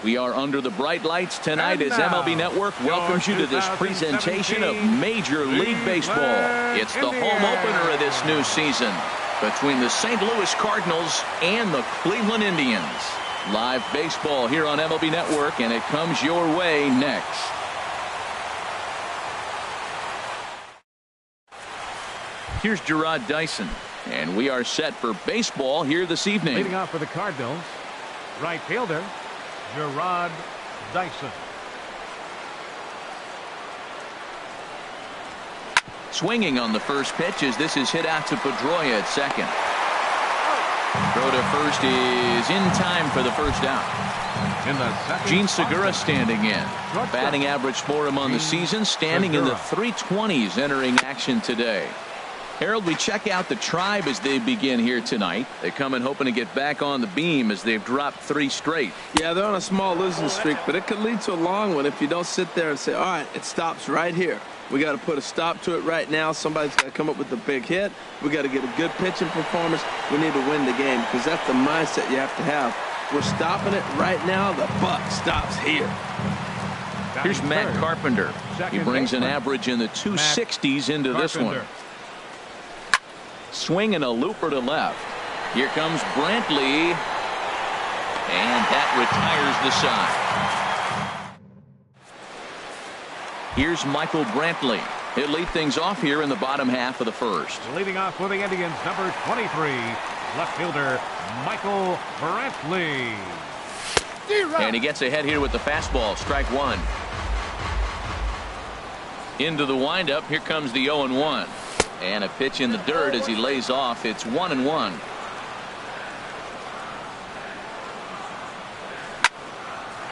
We are under the bright lights tonight as MLB Network welcomes you to this presentation of Major League Baseball. It's the home opener of this new season between the St. Louis Cardinals and the Cleveland Indians. Live baseball here on MLB Network, and it comes your way next. Here's Gerard Dyson, and we are set for baseball here this evening. Leading off for the Cardinals, right fielder Gerard Dyson. Swinging on the first pitch as this is hit out to Pedroia at second. Throw to first is in time for the first out. In the second, Gene Segura standing in. Batting average for him on the season, standing in the 320s entering action today. Harold, we check out the Tribe as they begin here tonight. They come in hoping to get back on the beam as they've dropped 3 straight. Yeah, they're on a small losing streak, but it could lead to a long one if you don't sit there and say, all right, it stops right here. We got to put a stop to it right now. Somebody's got to come up with a big hit. We got to get a good pitching performance. We need to win the game because that's the mindset you have to have. We're stopping it right now. The buck stops here. Here's Matt Carpenter. He brings an average in the 260s into this one. Swing and a looper to left. Here comes Brantley, and that retires the side. Here's Michael Brantley. He'll lead things off here in the bottom half of the first. Leading off for the Indians, number 23, left fielder Michael Brantley. And he gets ahead here with the fastball. Strike one. Into the windup. Here comes the 0-1. And a pitch in the dirt as he lays off. It's 1-1.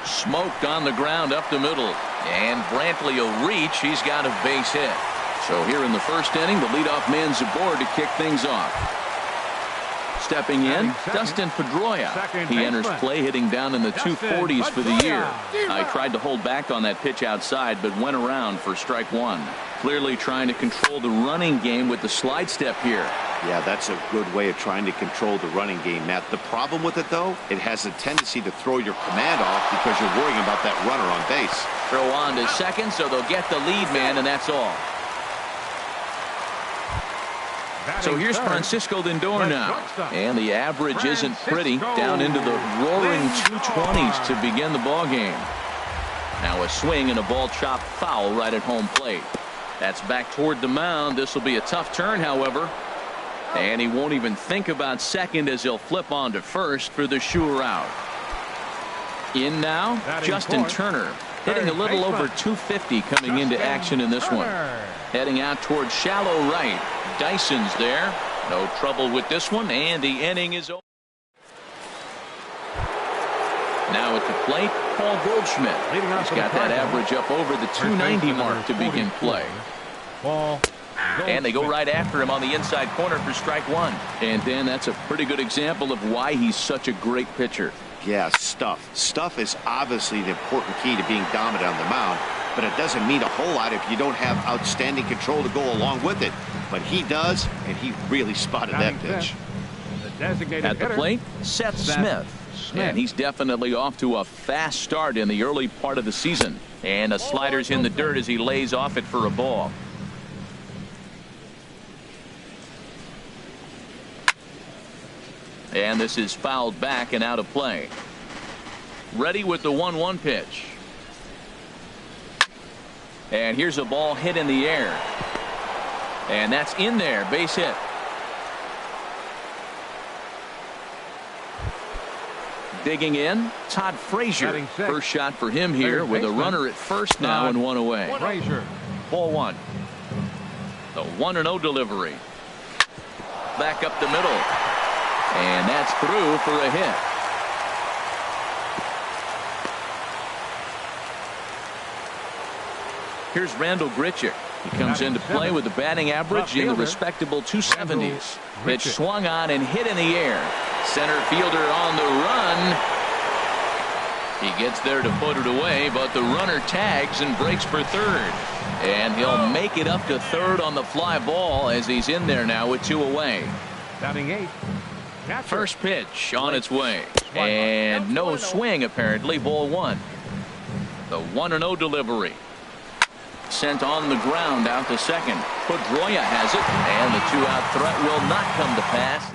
Smoked on the ground up the middle. And Brantley will reach. He's got a base hit. So here in the first inning, the leadoff man's aboard to kick things off. Stepping in, Dustin Pedroia. He enters play hitting down in the 240s for the year. I tried to hold back on that pitch outside, but went around for strike one. Clearly trying to control the running game with the slide step here. Yeah, that's a good way of trying to control the running game, Matt. The problem with it, though, it has a tendency to throw your command off because you're worrying about that runner on base. Throw on to second, so they'll get the lead man, and that's all. So here's Francisco Lindor now, and the average isn't pretty, down into the roaring 220s to begin the ball game. Now a swing and a ball chopped foul right at home plate. That's back toward the mound. This will be a tough turn, however, and he won't even think about second as he'll flip on to first for the sure out. In now, Justin Turner, hitting a little over 250 coming into action in this one. Heading out towards shallow right. Dyson's there. No trouble with this one, and the inning is over. Now at the plate, Paul Goldschmidt. He's got that average up over the 290 mark to begin play. And they go right after him on the inside corner for strike one. And then that's a pretty good example of why he's such a great pitcher. Yeah, stuff. Stuff is obviously the important key to being dominant on the mound, but it doesn't mean a whole lot if you don't have outstanding control to go along with it. But he does, and he really spotted that pitch. At the plate, Seth Smith. And he's definitely off to a fast start in the early part of the season. And a slider's in the dirt as he lays off it for a ball. And this is fouled back and out of play. Ready with the 1-1 pitch. And here's a ball hit in the air. And that's in there. Base hit. Digging in, Todd Frazier. First shot for him here with a runner at first now and one away. Ball one. The 1-0 delivery. Back up the middle. And that's through for a hit. Here's Randall Grichuk. He comes into play with a batting average in the respectable 270s. Pitch swung on and hit in the air. Center fielder on the run. He gets there to put it away, but the runner tags and breaks for third. And he'll make it up to third on the fly ball as he's in there now with 2 away. Batting 8, First pitch on its way. And no swing, apparently. Ball one. The 1-0 delivery. Sent on the ground out to second. Pedroia has it. And the two-out threat will not come to pass.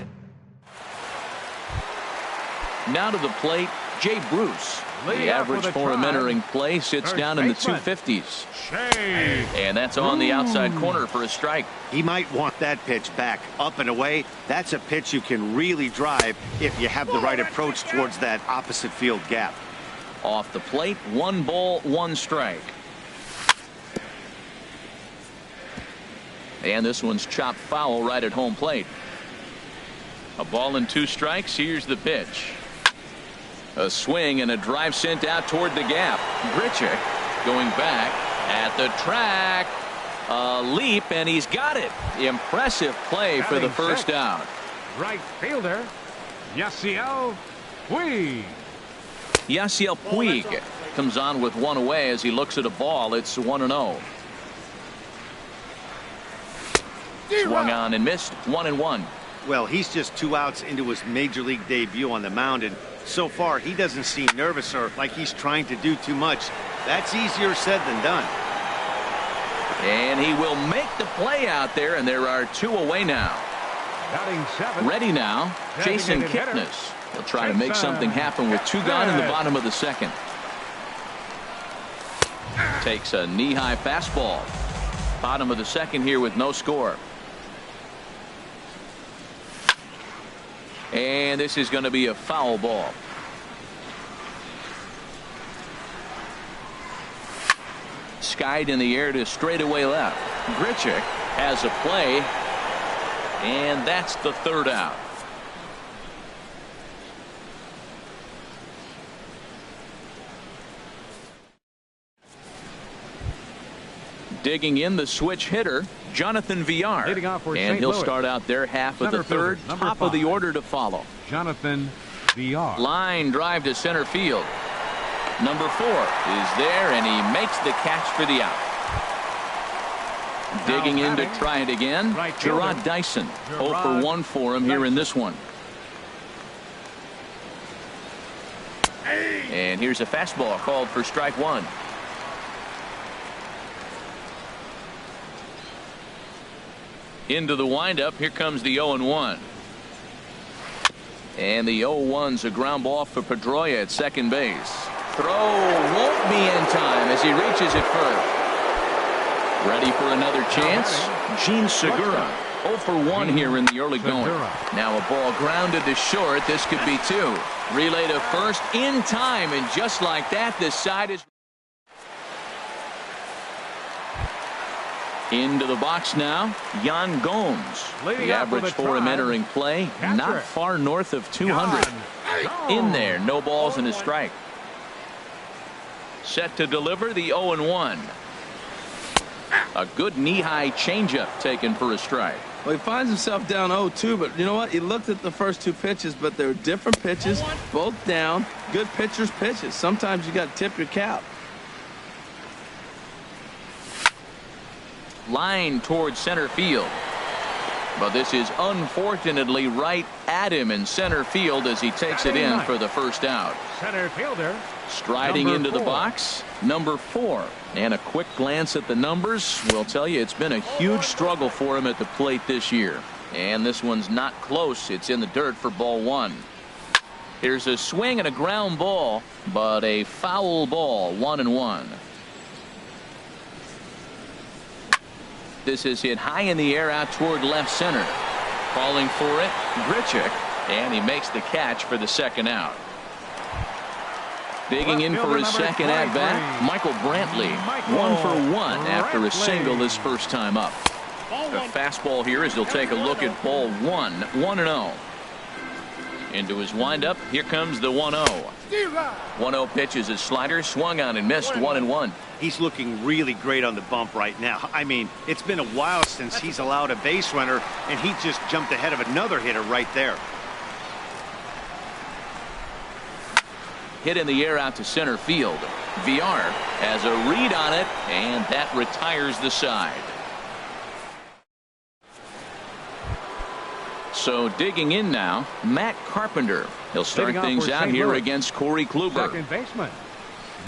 Now to the plate, Jay Bruce. The average for him entering play sits down in the 250s. And that's on the outside corner for a strike. He might want that pitch back, up and away. That's a pitch you can really drive if you have the right approach towards that opposite field gap. Off the plate, 1 ball, 1 strike. And this one's chopped foul right at home plate. A ball and 2 strikes. Here's the pitch. A swing and a drive sent out toward the gap. Grichuk going back at the track. A leap, and he's got it. Impressive play for the first out. Right fielder, Yasiel Puig. Yasiel Puig comes on with 1 away as he looks at a ball. It's 1-0. Swung on and missed. 1-1. Well, he's just 2 outs into his major league debut on the mound, and so far he doesn't seem nervous or like he's trying to do too much. That's easier said than done. And he will make the play out there, and there are 2 away now. Batting 7. Ready now, Jason Kipnis. He'll try to make something happen with 2 gone in the bottom of the second. Takes a knee-high fastball. Bottom of the second here with no score. And this is going to be a foul ball. Skied in the air to straightaway left. Grichuk has a play, and that's the 3rd out. Digging in the switch hitter, Jonathan Villar. And he'll start out there half of the 3rd, top of the order to follow. Jonathan Villar. Line drive to center field. Number 4 is there, and he makes the catch for the out. Digging in to try it again, Gerard Dyson. 0 for 1 for him here in this one. And here's a fastball called for strike 1. Into the windup. Here comes the 0-1. And the 0-1's a ground ball for Pedroia at second base. Throw won't be in time as he reaches it first. Ready for another chance? Gene Segura. 0 for 1 here in the early going. Now a ball grounded to short. This could be 2. Relay to first in time, and just like that, this side is into the box now. Yan Gomes. The average for him entering play, not far north of 200. In there, no balls and a strike. Set to deliver the 0-1. A good knee-high changeup taken for a strike. Well, he finds himself down 0-2, but you know what? He looked at the first 2 pitches, but they're different pitches, both down. Good pitchers' pitches. Sometimes you got to tip your cap. Line towards center field. But this is unfortunately right at him in center field as he takes it in for the first out. Center fielder. Striding into the box, number 4. And a quick glance at the numbers will tell you it's been a huge struggle for him at the plate this year. And this one's not close. It's in the dirt for ball 1. Here's a swing and a ground ball, but a foul ball. 1-1. This is hit high in the air out toward left center. Calling for it, Grichuk, and he makes the catch for the second out. Digging in for his second at bat, Michael Brantley. 1 for 1 after a single his first time up. The fastball here as he'll take a look at ball 1. 1-0. Into his windup, here comes the 1-0. 1-0 pitch is a slider, swung on and missed. 1-1. He's looking really great on the bump right now. I mean, it's been a while since he's allowed a base runner, and he just jumped ahead of another hitter right there. Hit in the air out to center field. Villar has a read on it, and that retires the side. So digging in now, Matt Carpenter. He'll start things out here against Corey Kluber. Second baseman.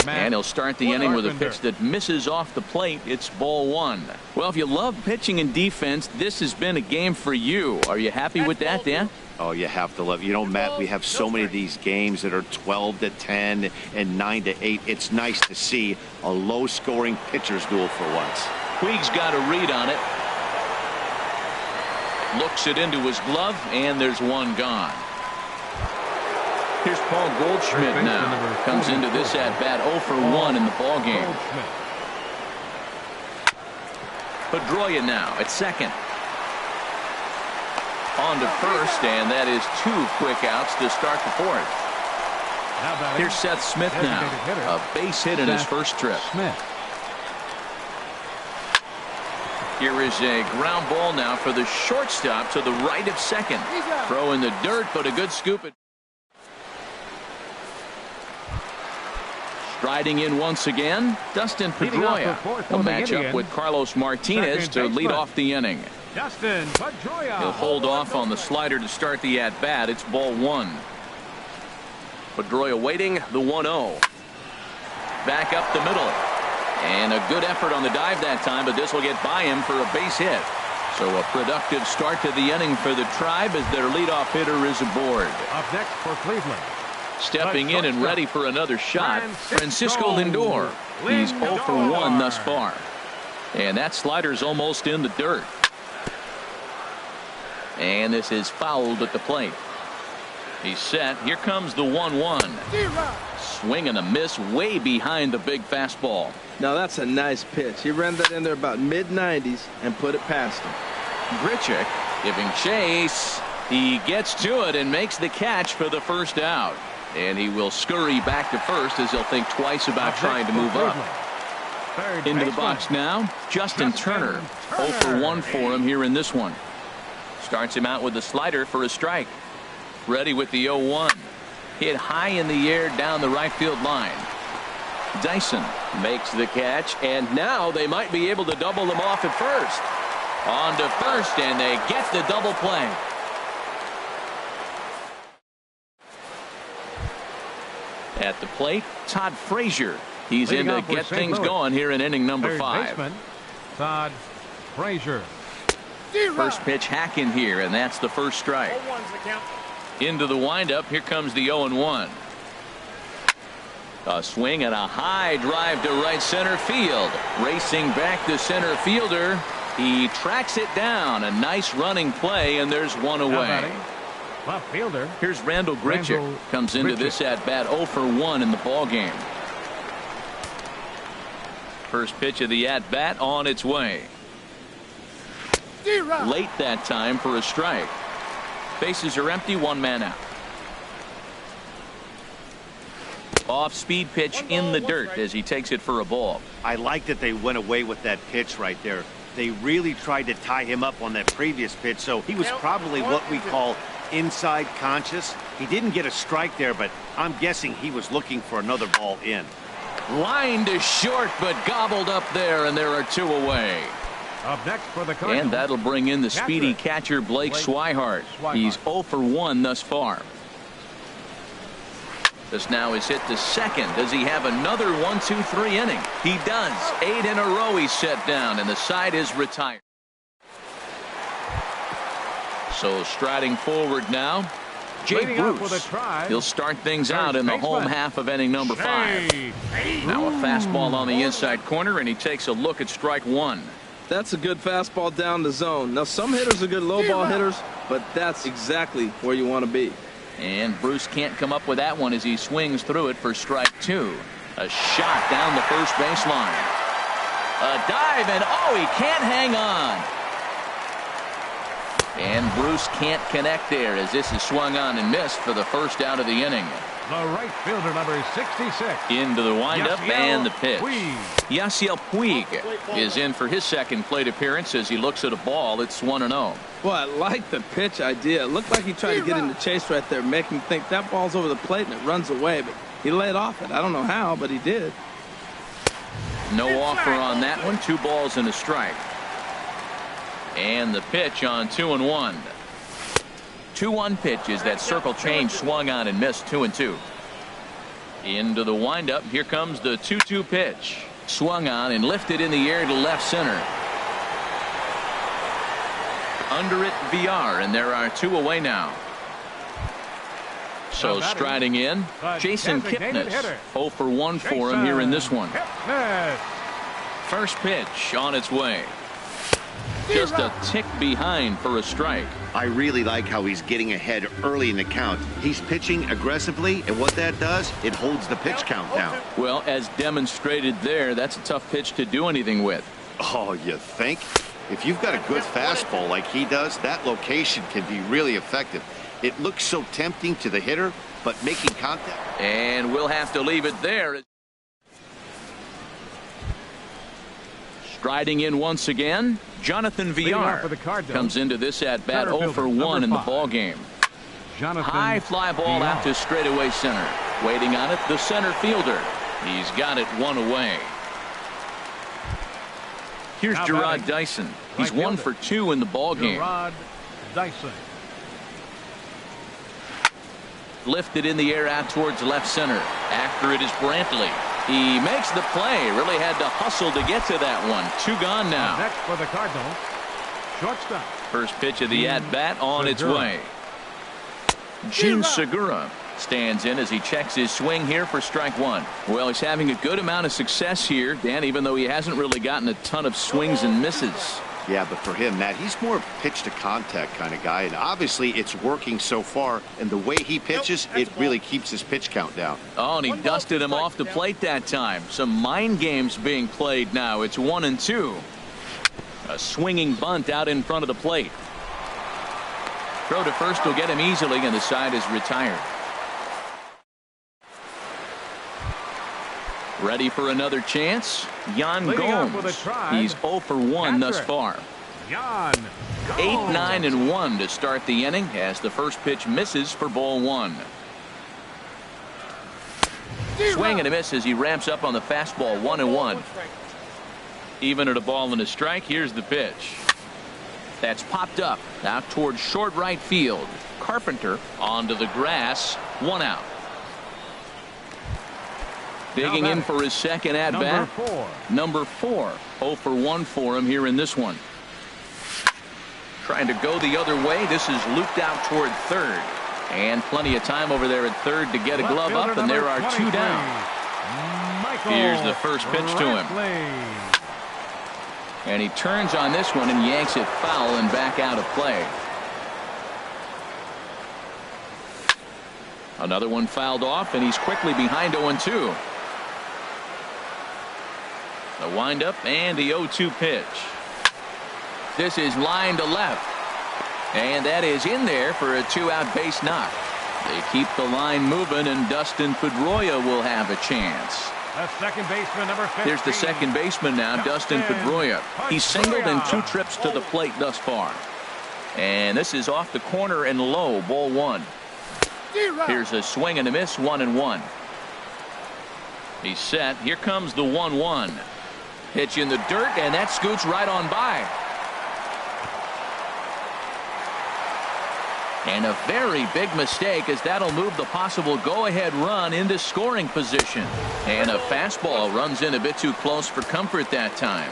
And he'll start the inning with a pitch that misses off the plate. It's ball one. Well, if you love pitching and defense, this has been a game for you. Are you happy with that, Dan? Oh, you have to love it. You know, Matt, we have so many of these games that are 12-10 and 9-8. It's nice to see a low-scoring pitcher's duel for once. Puig's got a read on it. Looks it into his glove, and there's one gone. Here's Paul Goldschmidt now. Comes into this at-bat 0 for 1 in the ballgame. Pedroia now at second. On to first, and that is 2 quick outs to start the fourth. Here's Seth Smith now. A base hit in his first trip. Here is a ground ball now for the shortstop to the right of second. Throw in the dirt, but a good scoop. Striding in once again, Dustin Pedroia will match up with Carlos Martinez to lead off the inning. Dustin Pedroia. He'll hold off on the slider to start the at-bat. It's ball one. Pedroia waiting, the 1-0. Back up the middle. And a good effort on the dive that time, but this will get by him for a base hit. So a productive start to the inning for the Tribe as their leadoff hitter is aboard. Up next for Cleveland. Stepping in and ready for another shot, Francisco Lindor. He's 0 for 1 thus far. And that slider's almost in the dirt. And this is fouled at the plate. He's set. Here comes the 1-1. Swing and a miss way behind the big fastball. Now that's a nice pitch. He ran that in there about mid-90s and put it past him. Grichuk giving chase. He gets to it and makes the catch for the first out. And he will scurry back to first as he'll think twice about trying to move up. Into the box now, Justin Turner. 0 for 1 for him here in this one. Starts him out with the slider for a strike. Ready with the 0-1. Hit high in the air down the right field line. Dyson makes the catch, and now they might be able to double them off at first. On to first, and they get the double play. At the plate, Todd Frazier. He's in to get things going here in inning number 5. Todd Frazier. First pitch hack in here, and that's the first strike. Into the windup. Here comes the 0-1. A swing and a high drive to right center field. Racing back the center fielder. He tracks it down. A nice running play, and there's one away. Left fielder. Here's Randall Grichuk. Comes into this at bat 0 for 1 in the ball game. First pitch of the at bat on its way. Late that time for a strike. Bases are empty, 1 man out. Off speed pitch in the dirt as he takes it for a ball. I like that they went away with that pitch right there. They really tried to tie him up on that previous pitch, so he was probably what we call inside conscious. He didn't get a strike there, but I'm guessing he was looking for another ball in. Line to short, but gobbled up there, and there are 2 away. Up next for the Cardinals. And that'll bring in the speedy catcher Blake Swihart. He's 0 for 1 thus far. This now is hit to second. Does he have another 1-2-3 inning? He does. 8 in a row he's set down, and the side is retired. So striding forward now, Jay Bruce. He'll start things out in the home half of inning number 5. Now a fastball on the inside corner, and he takes a look at strike 1. That's a good fastball down the zone. Now some hitters are good low ball hitters, but that's exactly where you want to be. And Bruce can't come up with that one as he swings through it for strike 2. A shot down the first baseline. A dive, and oh, he can't hang on. And Bruce can't connect there as this is swung on and missed for the first out of the inning. The right fielder, number 66. Into the windup and the pitch. Puig. Yasiel Puig is in for his second plate appearance as he looks at a ball. It's 1-0. Well, I like the pitch idea. It looked like he tried to get in the chase right there, make him think that ball's over the plate and it runs away, but he laid off it. I don't know how, but he did. No offer on that one. 2 balls and a strike. And the pitch on 2-1. 2-1 pitch is that circle change swung on and missed. 2-2. Into the windup. Here comes the 2-2 pitch. Swung on and lifted in the air to left center. Under it, VR, and there are 2 away now. So striding in, Jason Kipnis. 0 for 1 for him here in this one. First pitch on its way. Just a tick behind for a strike. I really like how he's getting ahead early in the count. He's pitching aggressively, and what that does, it holds the pitch count down. Well, as demonstrated there, that's a tough pitch to do anything with. Oh, you think? If you've got a good fastball like he does, that location can be really effective. It looks so tempting to the hitter, but making contact. And we'll have to leave it there. Striding in once again, Jonathan VR comes into this at-bat 0 for 1 in the ballgame. High fly ball out to straightaway center. Waiting on it, the center fielder. He's got it 1 away. Here's Gerard Dyson. He's 1 for 2 in the ballgame. Gerard Dyson. Lifted in the air out towards left center. After it is Brantley. He makes the play. Really had to hustle to get to that one. 2 gone now. Next for the Cardinals, shortstop. First pitch of the at-bat on its way. Gene Segura stands in as he checks his swing here for strike 1. Well, he's having a good amount of success here, Dan, even though he hasn't really gotten a ton of swings and misses. Yeah, but for him, Matt, he's more pitch to contact kind of guy, and obviously it's working so far, and the way he pitches, it really keeps his pitch count down. Oh, and he dusted him off the plate that time. Some mind games being played now. It's 1-2. A swinging bunt out in front of the plate. Throw to first will get him easily, and the side is retired. Ready for another chance? Yan Gomes. He's 0 for 1 thus far. 8-9-1 to start the inning as the first pitch misses for ball 1. Swing and a miss as he ramps up on the fastball. 1-1. Even at a ball and a strike. Here's the pitch. That's popped up out towards short right field. Carpenter onto the grass. 1 out. Digging in for his second at-bat. Number 4. 0 for 1 for him here in this one. Trying to go the other way. This is looped out toward third. And plenty of time over there at third to get a glove up, and there are 2 down. Here's the first pitch to him. And he turns on this one and yanks it foul and back out of play. Another one fouled off, and he's quickly behind 0-2. The windup and the 0-2 pitch. This is line to left. And that is in there for a 2-out base knock. They keep the line moving, and Dustin Pedroia will have a chance. The second baseman, number 15. Here's the second baseman now, Dustin Pedroia. He's singled in 2 trips to the plate thus far. And this is off the corner and low, ball 1. Here's a swing and a miss, 1-1. He's set. Here comes the 1-1. Pitch in the dirt, and that scoots right on by. And a very big mistake, as that'll move the possible go-ahead run into scoring position. And a fastball runs in a bit too close for comfort that time.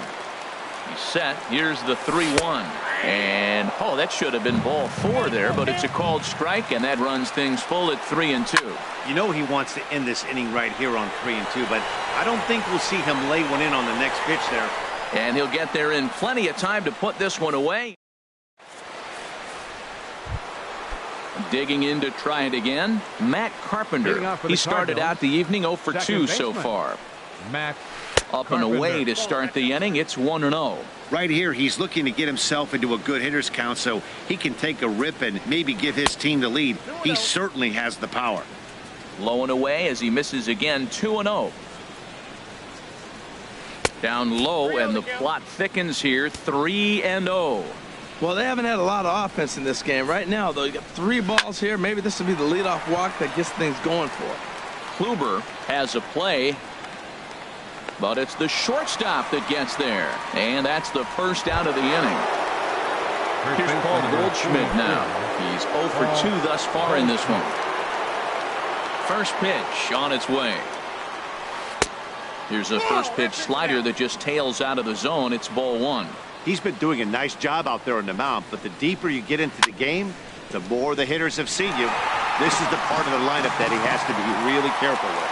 He's set. Here's the 3-1. And, oh, that should have been ball 4 there, but it's a called strike, and that runs things full at 3-2. You know he wants to end this inning right here on 3-2, but I don't think we'll see him lay one in on the next pitch there. And he'll get there in plenty of time to put this one away. Digging in to try it again, Matt Carpenter. He started out the evening 0 for 2 so far. Matt up and away to start the inning. It's 1-0. Right here, he's looking to get himself into a good hitter's count so he can take a rip and maybe give his team the lead. He certainly has the power. Low and away as he misses again. 2-0. Down low, and the plot thickens here. 3-0. Well, they haven't had a lot of offense in this game. Right now, though, you got 3 balls here. Maybe this will be the leadoff walk that gets things going for him. Kluber has a play, but it's the shortstop that gets there. And that's the first out of the inning. First Here's Paul baseman, Goldschmidt now. He's 0 for 2 thus far in this one. First pitch on its way. Here's a first pitch slider that just tails out of the zone. It's ball 1. He's been doing a nice job out there on the mound, but the deeper you get into the game, the more the hitters have seen you. This is the part of the lineup that he has to be really careful with.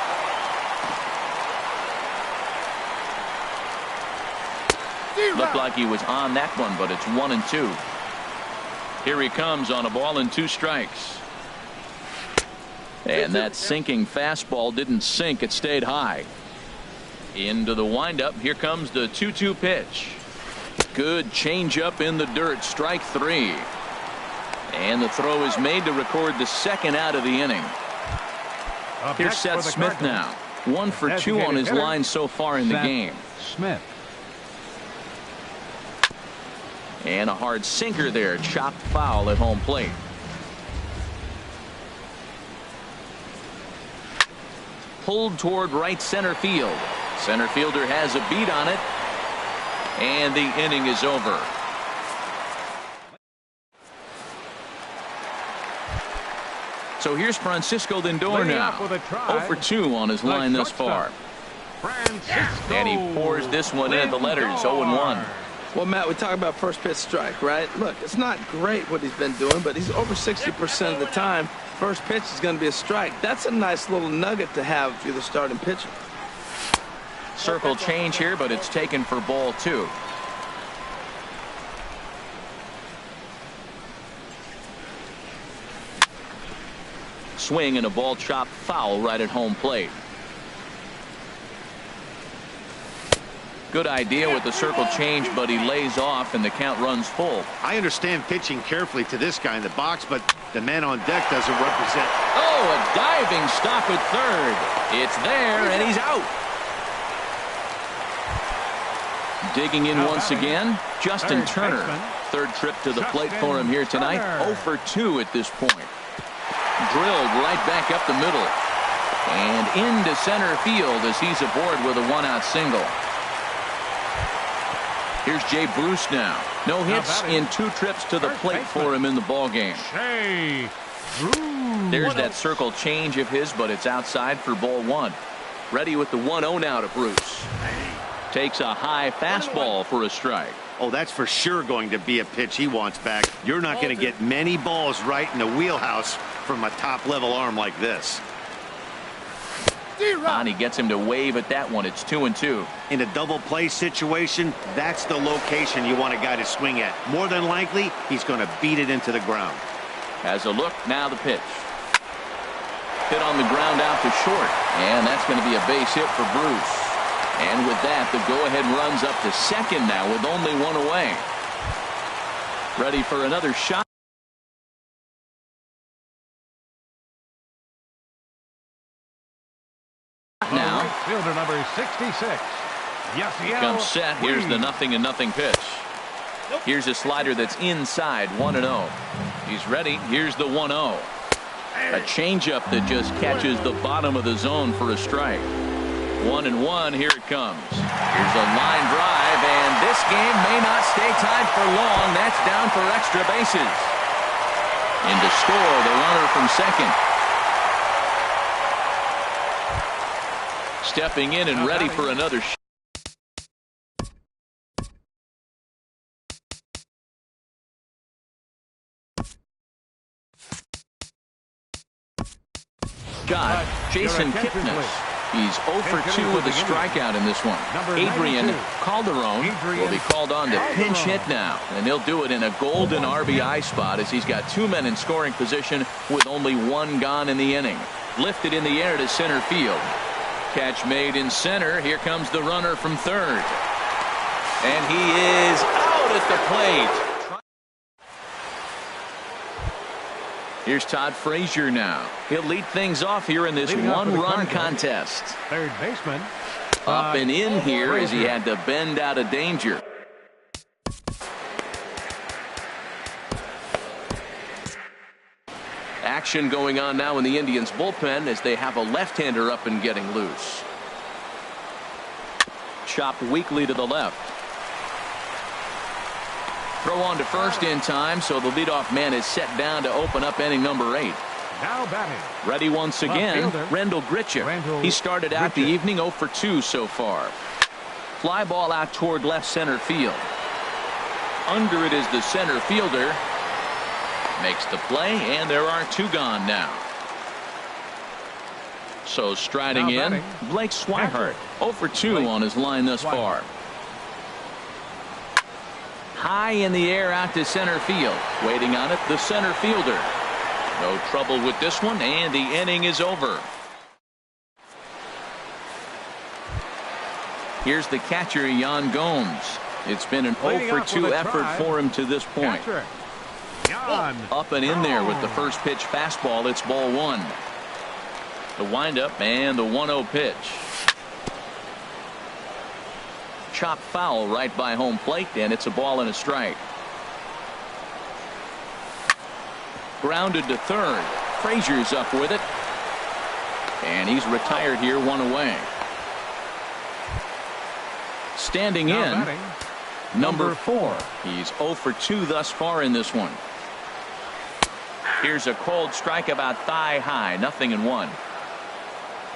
Looked like he was on that one, but it's 1-2. Here he comes on a ball and 2 strikes. And that sinking fastball didn't sink. It stayed high. Into the windup. Here comes the 2-2 pitch. Good changeup in the dirt. Strike 3. And the throw is made to record the second out of the inning. Here's Seth Smith now. 1 for 2 on his line so far in the game. Smith. And a hard sinker there. Chopped foul at home plate. Pulled toward right center field. Center fielder has a beat on it. And the inning is over. So here's Francisco Lindor now. 0 for 2 on his line thus far. And he pours this one in at the letters. 0-1. Well, Matt, we talk about first pitch strike, right? Look, it's not great what he's been doing, but he's over 60% of the time. First pitch is going to be a strike. That's a nice little nugget to have if you're the starting pitcher. Circle change here, but it's taken for ball 2. Swing and a ball chopped foul right at home plate. Good idea with the circle change, but he lays off and the count runs full. I understand pitching carefully to this guy in the box, but the man on deck doesn't represent. Oh, a diving stop at third. It's there, and he's out. Digging in once again, Justin Turner. Third trip to the plate for him here tonight. 0 for 2 at this point. Drilled right back up the middle. And into center field as he's aboard with a 1-out single. Here's Jay Bruce now. No hits in 2 trips to the plate for him in the ballgame. There's that circle change of his, but it's outside for ball 1. Ready with the 1-0 now to Bruce. Takes a high fastball for a strike. Oh, that's for sure going to be a pitch he wants back. You're not going to get many balls right in the wheelhouse from a top-level arm like this. And he gets him to wave at that one. It's 2-2. In a double play situation, that's the location you want a guy to swing at. More than likely, he's going to beat it into the ground. Has a look. Now the pitch. Hit on the ground out to short. And that's going to be a base hit for Bruce. And with that, the go-ahead runs up to second now with only 1 away. Ready for another shot. Now, Fielder number 66. comes set. Here's the 0-0 pitch. Here's a slider that's inside. 1-0. He's ready. Here's the 1-0. A changeup that just catches the bottom of the zone for a strike. 1-1. Here it comes. Here's a line drive, and this game may not stay tied for long. That's down for extra bases. In to score, the runner from second. Stepping in and ready for another shot. Jason Kipnis. He's 0 for 2 with a strikeout in this one. Adrian Calderon will be called on to pinch hit now, and he'll do it in a golden RBI spot as he's got 2 men in scoring position with only 1 gone in the inning. Lifted in the air to center field. Catch made in center. Here comes the runner from third. And he is out at the plate. Here's Todd Frazier now. He'll lead things off here in this 1-run contest. Third baseman. Up and in here as he had to bend out of danger. Action going on now in the Indians bullpen as they have a left-hander up and getting loose. Chopped weakly to the left. Throw on to first in time, so the leadoff man is set down to open up inning number 8. Now batting. Ready once again, Rendell Grichuk. He started out the evening 0 for 2 so far. Fly ball out toward left center field. Under it is the center fielder. Makes the play, and there are 2 gone now. So striding in, Blake Swihart. 0 for 2 on his line thus far. High in the air out to center field. Waiting on it, the center fielder. No trouble with this one, and the inning is over. Here's the catcher, Yan Gomes. It's been an 0 for 2 effort for him to this point. Up and in there with the first pitch fastball. It's ball 1. The windup and the 1-0 pitch. Chop foul right by home plate, and it's a ball and a strike. Grounded to third. Frazier's up with it. And he's retired here, 1 away. Standing in, number 4. He's 0 for 2 thus far in this one. Here's a cold strike about thigh high. 0-1.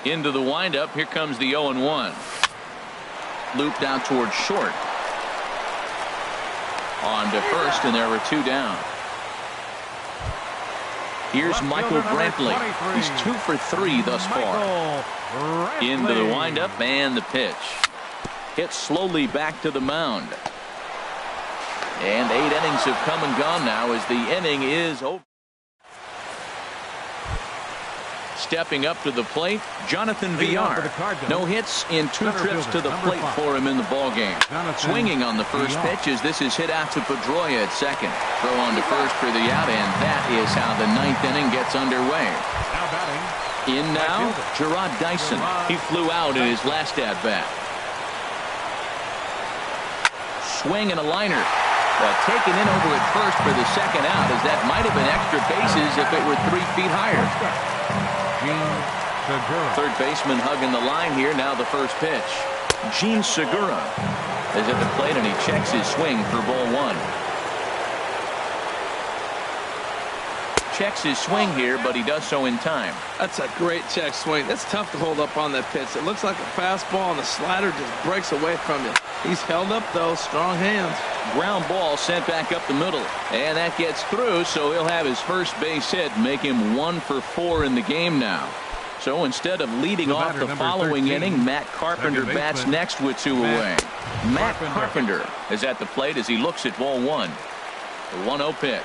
Into the windup. Here comes the 0-1. Looped out towards short. On to first, and there were 2 down. Here's Michael Brantley. He's 2 for 3 thus far. Into the windup and the pitch. Hit slowly back to the mound. And 8 innings have come and gone now as the inning is over. Stepping up to the plate, Jonathan Villar. No hits in 2 trips to the plate for him in the ballgame. Swinging on the first pitch as this is hit out to Pedroia at second. Throw on to first for the out, and that is how the 9th inning gets underway. In now, Gerard Dyson. He flew out in his last at-bat. Swing and a liner. Taken in over at first for the second out, as that might have been extra bases if it were 3 feet higher. Third baseman hugging the line here. Now the first pitch. Gene Segura is at the plate, and he checks his swing for ball 1. Checks his swing here, but he does so in time. That's a great check swing. That's tough to hold up on that pitch. It looks like a fastball, and the slider just breaks away from it. He's held up, though. Strong hands. Ground ball sent back up the middle, and that gets through, so he'll have his first base hit, make him 1 for 4 in the game now. So instead of leading off the following inning, Matt Carpenter bats next with 2 away. Matt Carpenter is at the plate as he looks at ball 1. The 1-0 pitch.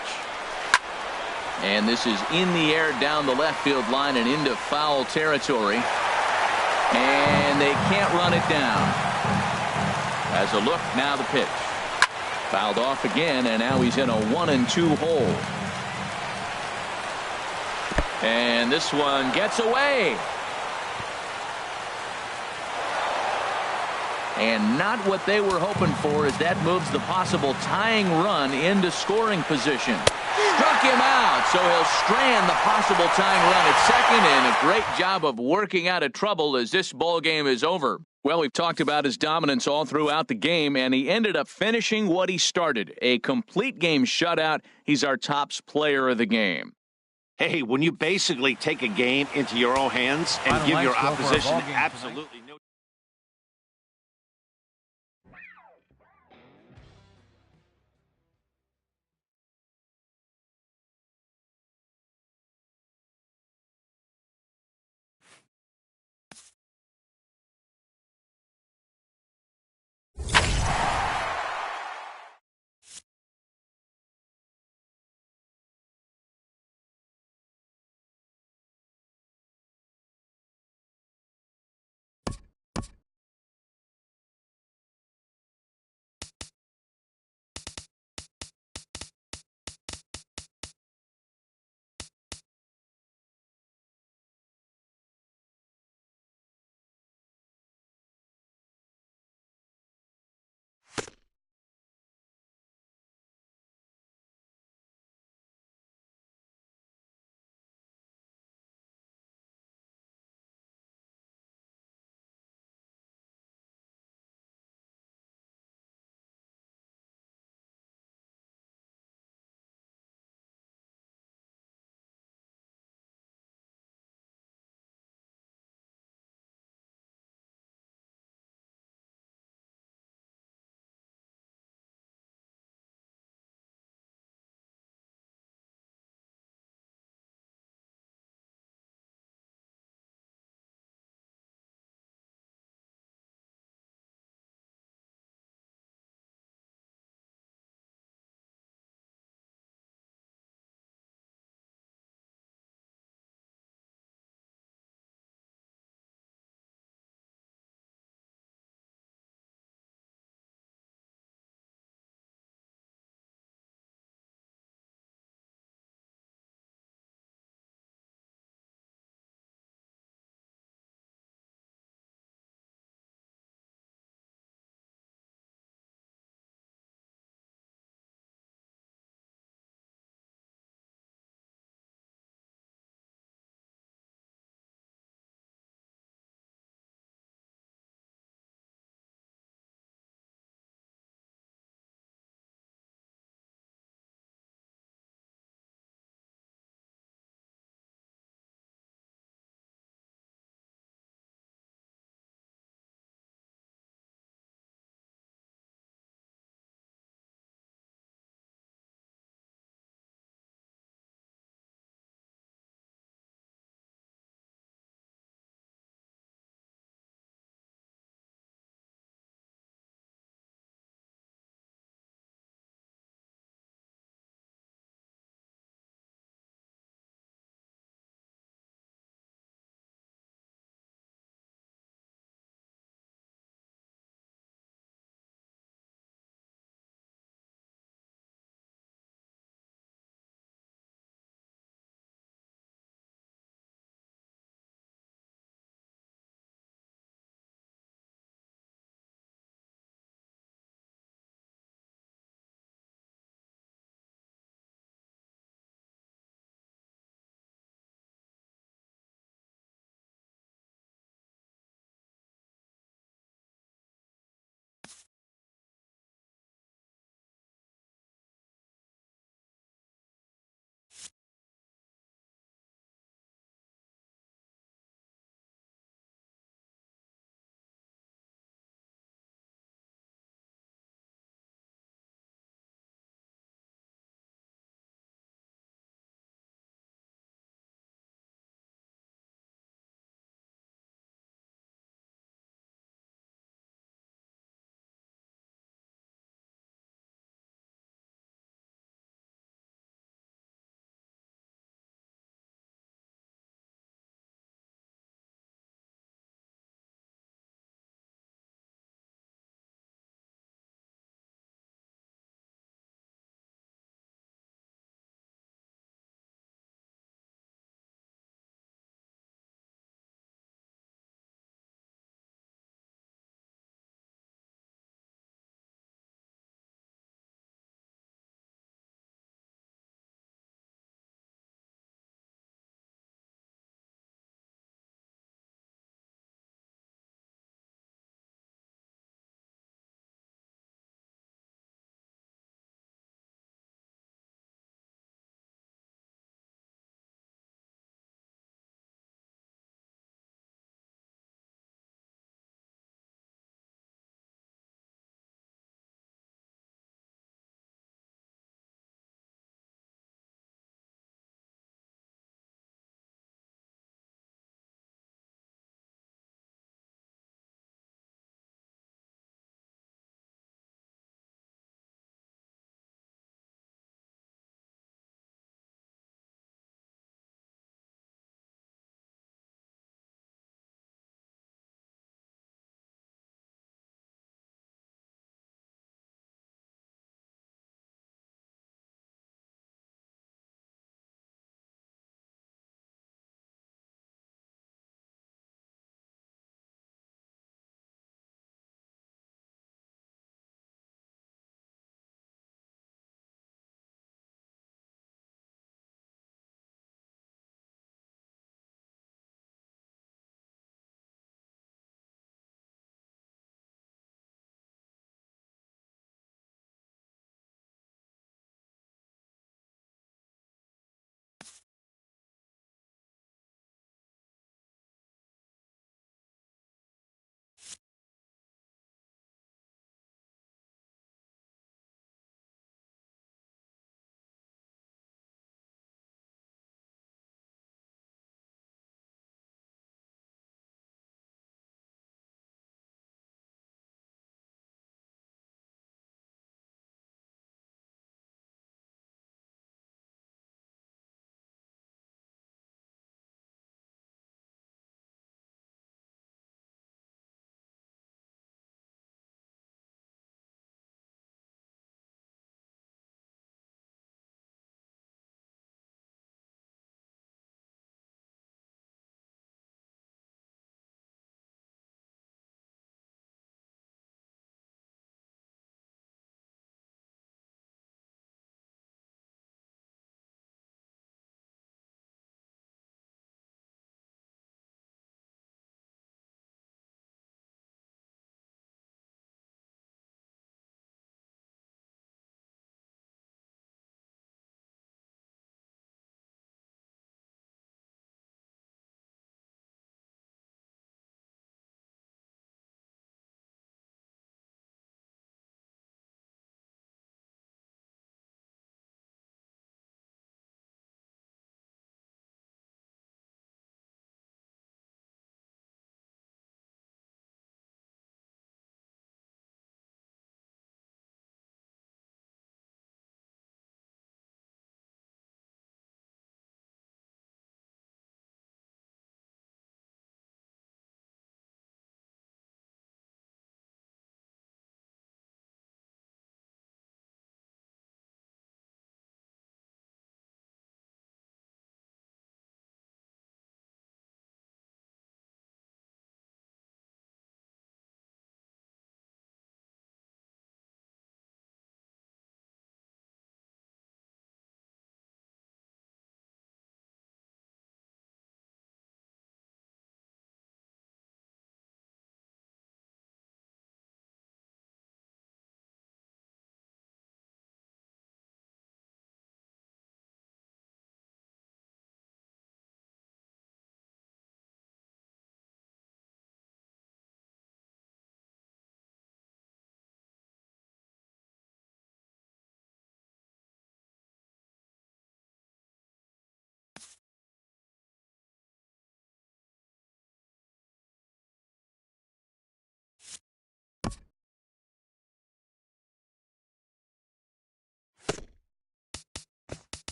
And this is in the air down the left field line and into foul territory. And they can't run it down. As a look, now the pitch. Fouled off again, and now he's in a 1-2 hole. And this one gets away. And not what they were hoping for, as that moves the possible tying run into scoring position. Struck him out, so he'll strand the possible tying run at second, and a great job of working out of trouble as this ball game is over. Well, we've talked about his dominance all throughout the game, and he ended up finishing what he started. A complete game shutout. He's our tops player of the game. Hey, when you basically take a game into your own hands and give your opposition absolutely no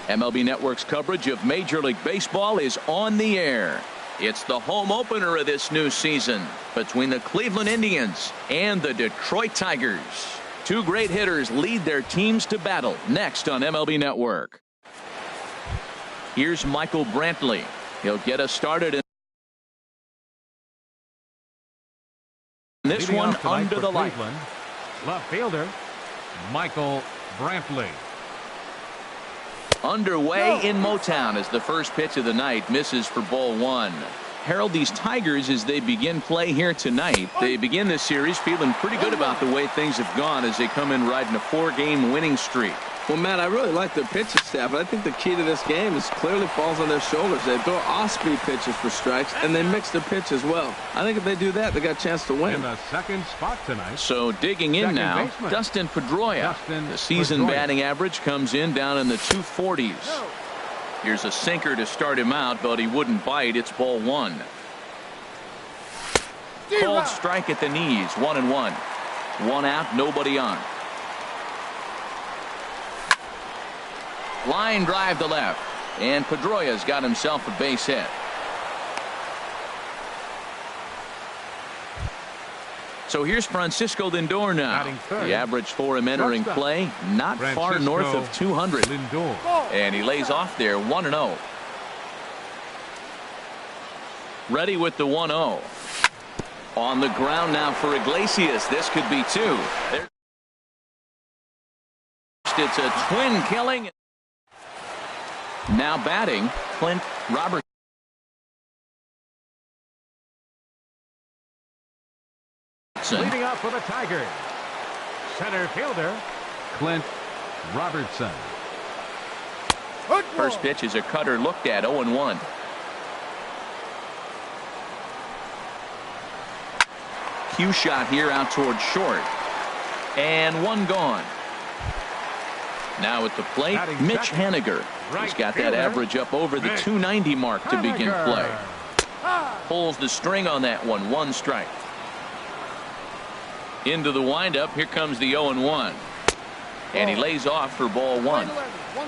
MLB Network's coverage of Major League Baseball is on the air. It's the home opener of this new season between the Cleveland Indians and the Detroit Tigers. Two great hitters lead their teams to battle next on MLB Network. Here's Michael Brantley. He'll get us started in this one under the light. Left fielder Michael Brantley. Underway in Motown as the first pitch of the night misses for ball one. Harold, these Tigers, as they begin play here tonight, they begin this series feeling pretty good about the way things have gone as they come in riding a 4-game winning streak. Well, Matt, I really like their pitching staff, but I think the key to this game is clearly falls on their shoulders. They throw off-speed pitches for strikes, and they mix their pitch as well. I think if they do that, they got a chance to win. In the second spot tonight. So digging in now, baseman. Dustin Pedroia. The season batting average comes in down in the 240s. Here's a sinker to start him out, but he wouldn't bite. It's ball one. Called strike at the knees, 1-1. One out, nobody on. Line drive to left, and Pedroia's got himself a base hit. So here's Francisco Lindor now. The average for him entering play, not far north of 200. Lindor. And he lays off there, 1-0. Ready with the 1-0. On the ground now for Iglesias. This could be two. It's a twin killing. Now batting, Clint Robertson. Leading up for the Tigers, center fielder Clint Robertson. First pitch is a cutter looked at, 0-1. Cue shot here out towards short. And one gone. Now at the plate, Mitch Haniger. He's got that average up over the 290 mark to begin play. Pulls the string on that one. One strike. Into the windup. Here comes the 0-1. And he lays off for ball one.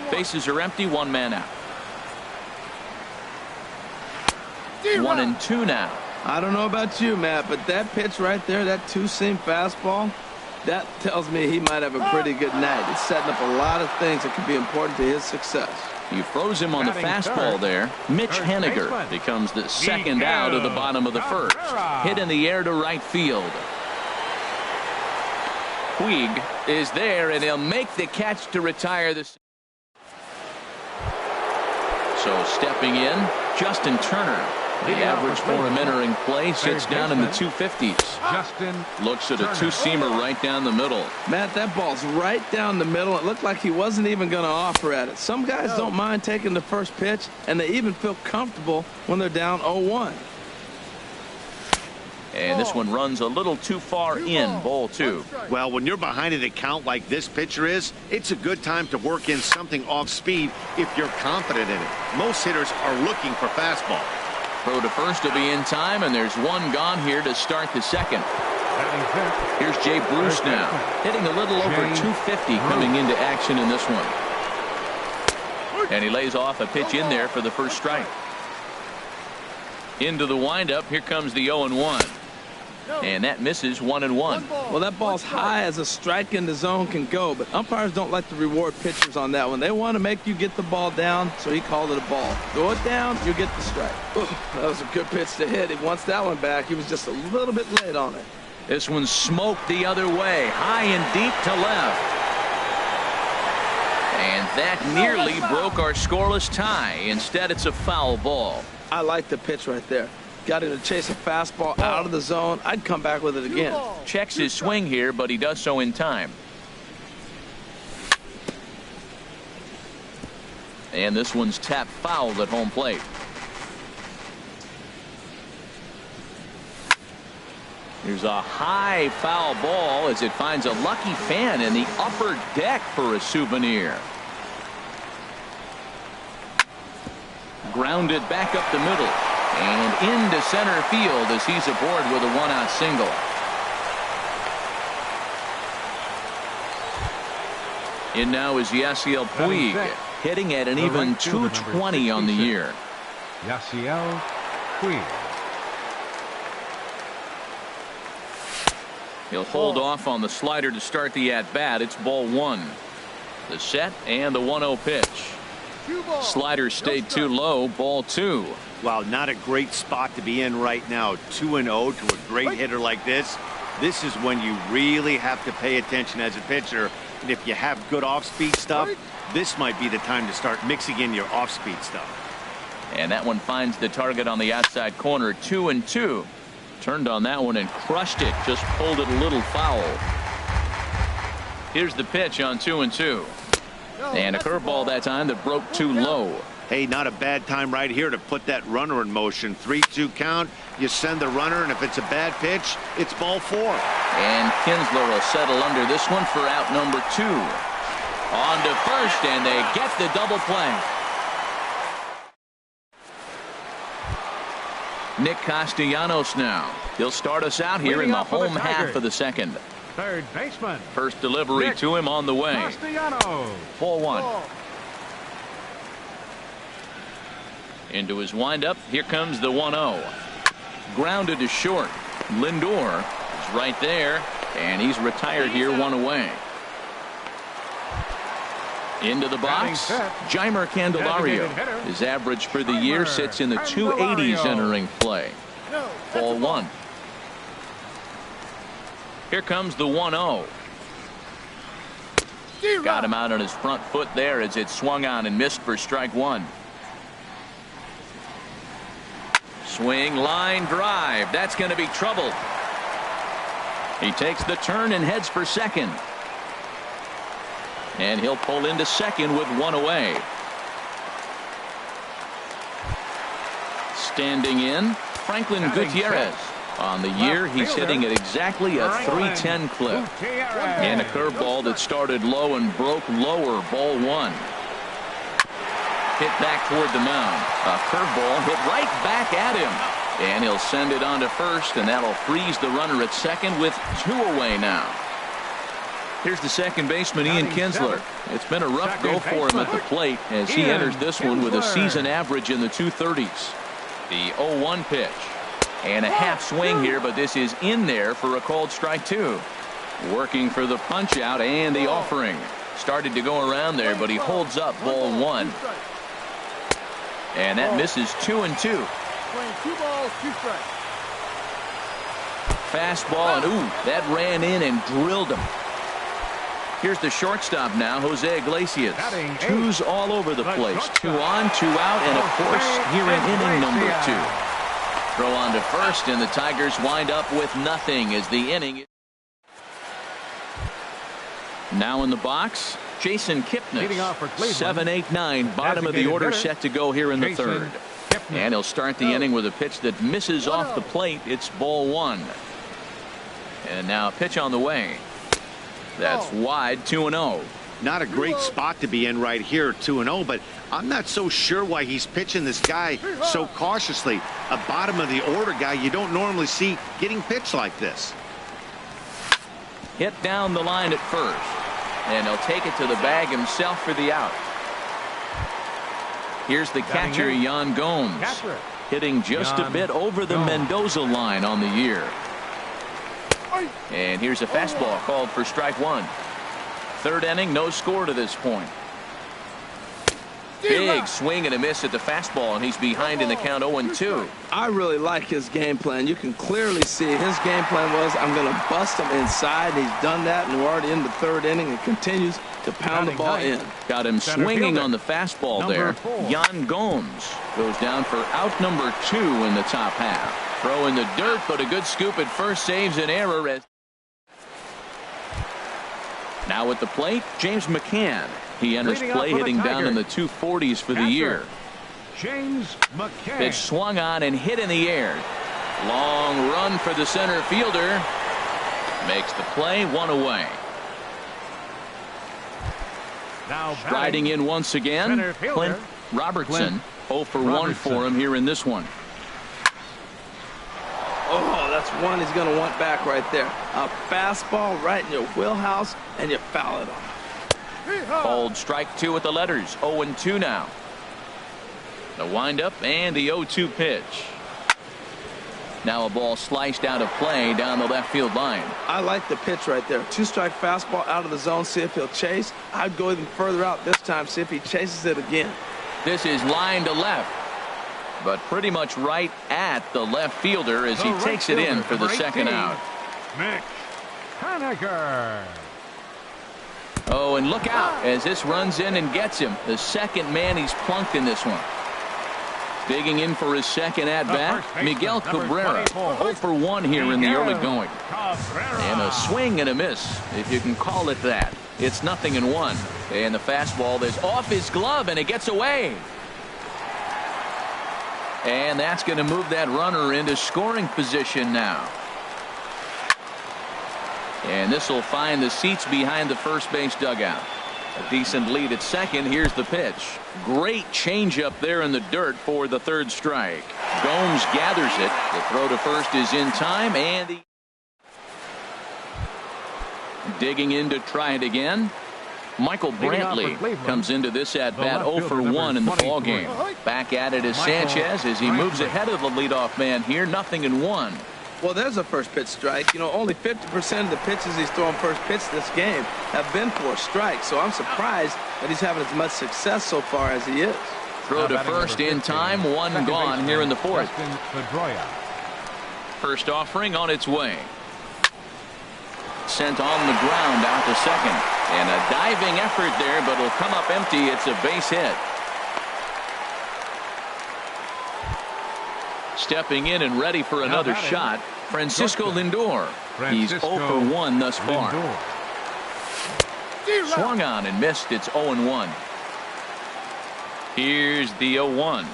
Bases are empty. One man out. 1-2 now. I don't know about you, Matt, but that pitch right there, that two-seam fastball, that tells me he might have a pretty good night. It's setting up a lot of things that could be important to his success. You froze him on the fastball there. Mitch Haniger becomes the second out of the bottom of the first. Hit in the air to right field. Puig is there, and he'll make the catch to retire this. So stepping in, Justin Turner. The average for him entering play sits down in the 250s. Justin looks at a two-seamer right down the middle. Matt, that ball's right down the middle. It looked like he wasn't even going to offer at it. Some guys don't mind taking the first pitch, and they even feel comfortable when they're down 0-1. And this one runs a little too far in, ball two. Well, when you're behind in a count like this pitcher is, it's a good time to work in something off speed if you're confident in it. Most hitters are looking for fastball. Throw to first will be in time, and there's one gone here to start the second. Here's Jay Bruce now, hitting a little over 250 coming into action in this one. And he lays off a pitch in there for the first strike. Into the windup, here comes the 0-1. And that misses, 1-1. Well, that ball's high as a strike in the zone can go, but umpires don't like to reward pitchers on that one. They want to make you get the ball down, so he called it a ball. Throw it down, you get the strike. Ooh, that was a good pitch to hit. He wants that one back. He was just a little bit late on it. This one's smoked the other way, high and deep to left. And that nearly broke our scoreless tie. Instead, it's a foul ball. I like the pitch right there. Got him to chase a fastball out of the zone. I'd come back with it again. Checks his swing here, but he does so in time. And this one's tapped foul at home plate. Here's a high foul ball as it finds a lucky fan in the upper deck for a souvenir. Grounded back up the middle. And into center field as he's aboard with a one-out single. In now is Yasiel Puig. hitting at an The even right fielder, .220 on the year. Yasiel Puig. He'll hold off on the slider to start the at-bat. It's ball one. The set and the 1-0 pitch. Slider stayed too low. Ball two. Wow, not a great spot to be in right now. 2-0 to a great hitter like this. This is when you really have to pay attention as a pitcher. And if you have good off-speed stuff, this might be the time to start mixing in your off-speed stuff. And that one finds the target on the outside corner. 2-2. Turned on that one and crushed it. Just pulled it a little foul. Here's the pitch on 2-2. And a curveball that time that broke too low. Hey, not a bad time right here to put that runner in motion. 3-2 count. You send the runner, and if it's a bad pitch, it's ball four. And Kinsler will settle under this one for out number two. On to first, and they get the double play. Nick Castellanos now. He'll start us out here in the home half of the second. Third baseman. First delivery Nick to him on the way. Castellanos. Ball one. Into his windup. Here comes the 1-0. Grounded to short. Lindor is right there, and he's retired here, one away. Into the box. Jeimer Candelario. His average for the year sits in the 280s entering play. Ball one. Here comes the 1-0. Got him out on his front foot there as it swung on and missed for strike one. Swing, line drive. That's going to be trouble. He takes the turn and heads for second. And he'll pull into second with one away. Standing in, Franklin Gutierrez. On the year, he's hitting at exactly a .310 clip. And a curveball that started low and broke lower. Ball one. Hit back toward the mound. A curveball hit right back at him. And he'll send it on to first, and that'll freeze the runner at second with two away now. Here's the second baseman, Ian Kinsler. It's been a rough go for him at the plate as he enters this one with a season average in the 230s. The 0-1 pitch. And a half swing here, but this is in there for a called strike two. Working for the punch out and the offering. Started to go around there, but he holds up ball one. And that misses 2-2. 2 balls, 2 strikes. Fastball, and ooh, that ran in and drilled him. Here's the shortstop now, Jose Iglesias. Twos all over the place. 2 on, 2 out, and of course, here in inning number 2. Throw on to first, and the Tigers wind up with nothing as the inning. Now in the box, Jason Kipnis. 7-8-9, bottom of the order, set to go here in the third. And he'll start the inning with a pitch that misses off the plate. It's ball one. And now a pitch on the way. That's wide, 2-0. Not a great spot to be in right here, 2-0, but I'm not so sure why he's pitching this guy so cautiously. A bottom of the order guy you don't normally see getting pitched like this. Hit down the line at first, and he'll take it to the bag himself for the out. Here's the catcher, Yan Gomes, hitting just a bit over the Mendoza line on the year. And here's a fastball called for strike one. Third inning, no score to this point. Big swing and a miss at the fastball, and he's behind in the count 0-2. I really like his game plan. You can clearly see his game plan was, I'm going to bust him inside. He's done that, and we're already in the third inning and continues to pound the ball in. Got him swinging on the fastball there. Yan Gomes goes down for out number 2 in the top half. Throw in the dirt, but a good scoop at first saves an error. Now at the plate, James McCann. He enters play hitting down in the 240s for the year. James McCann. Pitch swung on and hit in the air. Long run for the center fielder. Makes the play, one away. Now striding in once again, Clint Robertson. 0 for 1 for him here in this one. Oh, that's one he's going to want back right there. A fastball right in your wheelhouse, and you foul it off. Called strike two with the letters. 0-2 now. The windup and the 0-2 pitch. Now a ball sliced out of play down the left field line. I like the pitch right there. 2-strike fastball out of the zone. See if he'll chase. I'd go even further out this time. See if he chases it again. This is line to left, but pretty much right at the left fielder as he takes it in for the second out. Mitch Haniger. Oh, and look out as this runs in and gets him. The second man he's plunked in this one. Digging in for his second at-bat, Miguel Cabrera. 0 for 1 here in the early going. And a swing and a miss, if you can call it that. It's 0-1. And the fastball is off his glove, and it gets away. And that's going to move that runner into scoring position now. And this will find the seats behind the first base dugout. A decent lead at second. Here's the pitch. Great changeup there in the dirt for the third strike. Gomes gathers it. The throw to first is in time, and the digging in to try it again. Michael Brantley comes into this at bat 0 for 1 in the ball game. Back at it is Sanchez as he moves ahead of the leadoff man here. 0-1. Well, there's a first pitch strike. You know, only 50% of the pitches he's throwing first pitch this game have been for a strike. So I'm surprised that he's having as much success so far as he is. Throw to first in time. One gone here in the fourth. First offering on its way. Sent on the ground out to second. And a diving effort there, but it'll come up empty. It's a base hit. Stepping in and ready for another shot, Francisco Lindor. He's 0 for 1 thus far. Swung on and missed. It's 0-1. Here's the 0-1.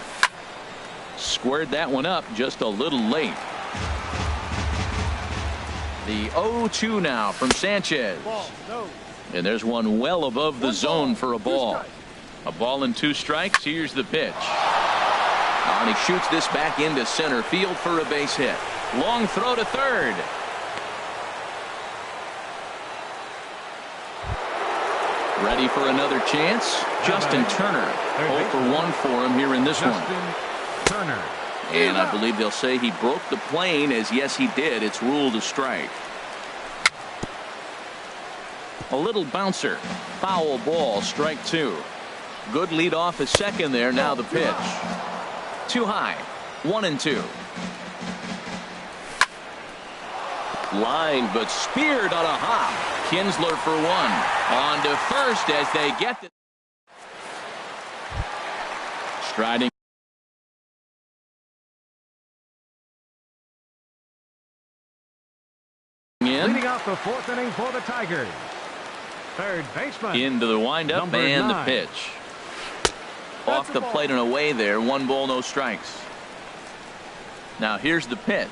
Squared that one up just a little late. The 0-2 now from Sanchez. And there's one well above the zone for a ball. A ball and 2 strikes. Here's the pitch. And he shoots this back into center field for a base hit. Long throw to third. Ready for another chance. Justin Turner. 0 for 1 for him here in this one. Turner. And I believe they'll say he broke the plane, as yes he did. It's ruled a strike. A little bouncer. Foul ball. Strike 2. Good lead off his second there. Now the pitch. Too high. 1-2. Line but speared on a hop. Kinsler for 1. On to first as they get the striding in. Leading off the fourth inning for the Tigers. Third baseman. Into the windup and 9. The pitch. Off the plate and away there. 1 ball, no strikes. Now here's the pitch.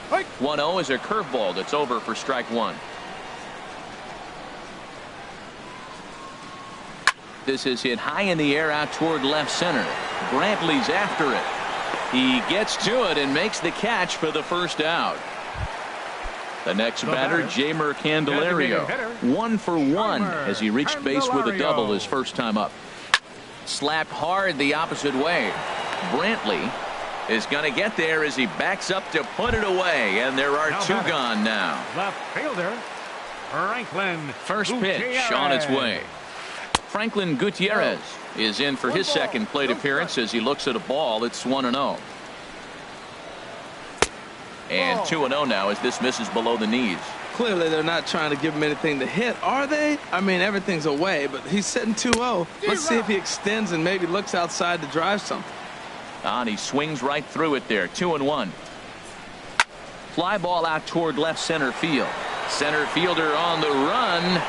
1-0 is a curveball that's over for strike 1. This is hit high in the air out toward left center. Brantley's after it. He gets to it and makes the catch for the first out. The next batter, Jeimer Candelario. 1 for 1 as he reached base with a double his first time up. Slapped hard the opposite way. Brantley is going to get there as he backs up to put it away, and there are 2 gone now. Left fielder Franklin. First pitch on its way. Franklin Gutierrez is in for his second plate appearance as he looks at a ball. It's 1-0. And 2-0 now as this misses below the knees. Clearly they're not trying to give him anything to hit, are they? I mean, everything's away, but he's sitting 2-0. Let's see if he extends and maybe looks outside to drive something. And he swings right through it there. 2-1. Fly ball out toward left center field. Center fielder on the run.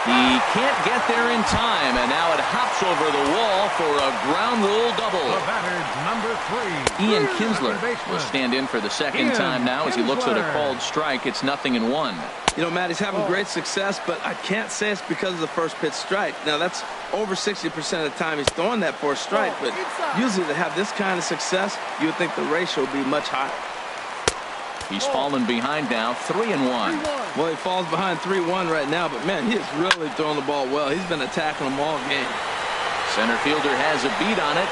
He can't get there in time, and now it hops over the wall for a ground rule double. The batter, number 3. Ian Kinsler will stand in for the second time now as he looks at a called strike. It's 0-1. You know, Matt, he's having great success, but I can't say it's because of the first pitch strike. Now, that's over 60% of the time he's throwing that for a strike, but usually to have this kind of success, you would think the ratio would be much higher. He's fallen behind now, 3-1. Well, he falls behind 3-1 right now, but man, he is really throwing the ball well. He's been attacking them all game. Center fielder has a beat on it.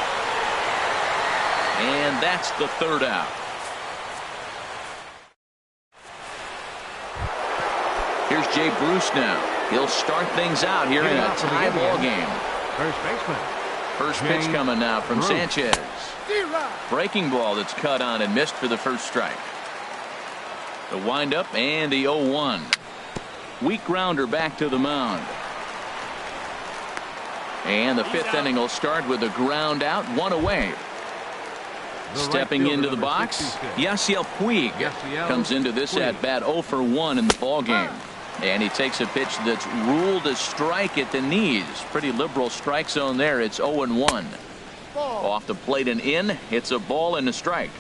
And that's the third out. Here's Jay Bruce now. He'll start things out here in a tie ball game. First baseman. First pitch coming now from Sanchez. Breaking ball that's cut on and missed for the first strike. The windup and the 0-1. Weak grounder back to the mound. And the fifth inning will start with a ground out, one away. Stepping into the box, Yasiel Puig comes into this at bat 0 for 1 in the ball game. And he takes a pitch that's ruled a strike at the knees. Pretty liberal strike zone there. It's 0-1. Off the plate and in. It's a ball and a strike.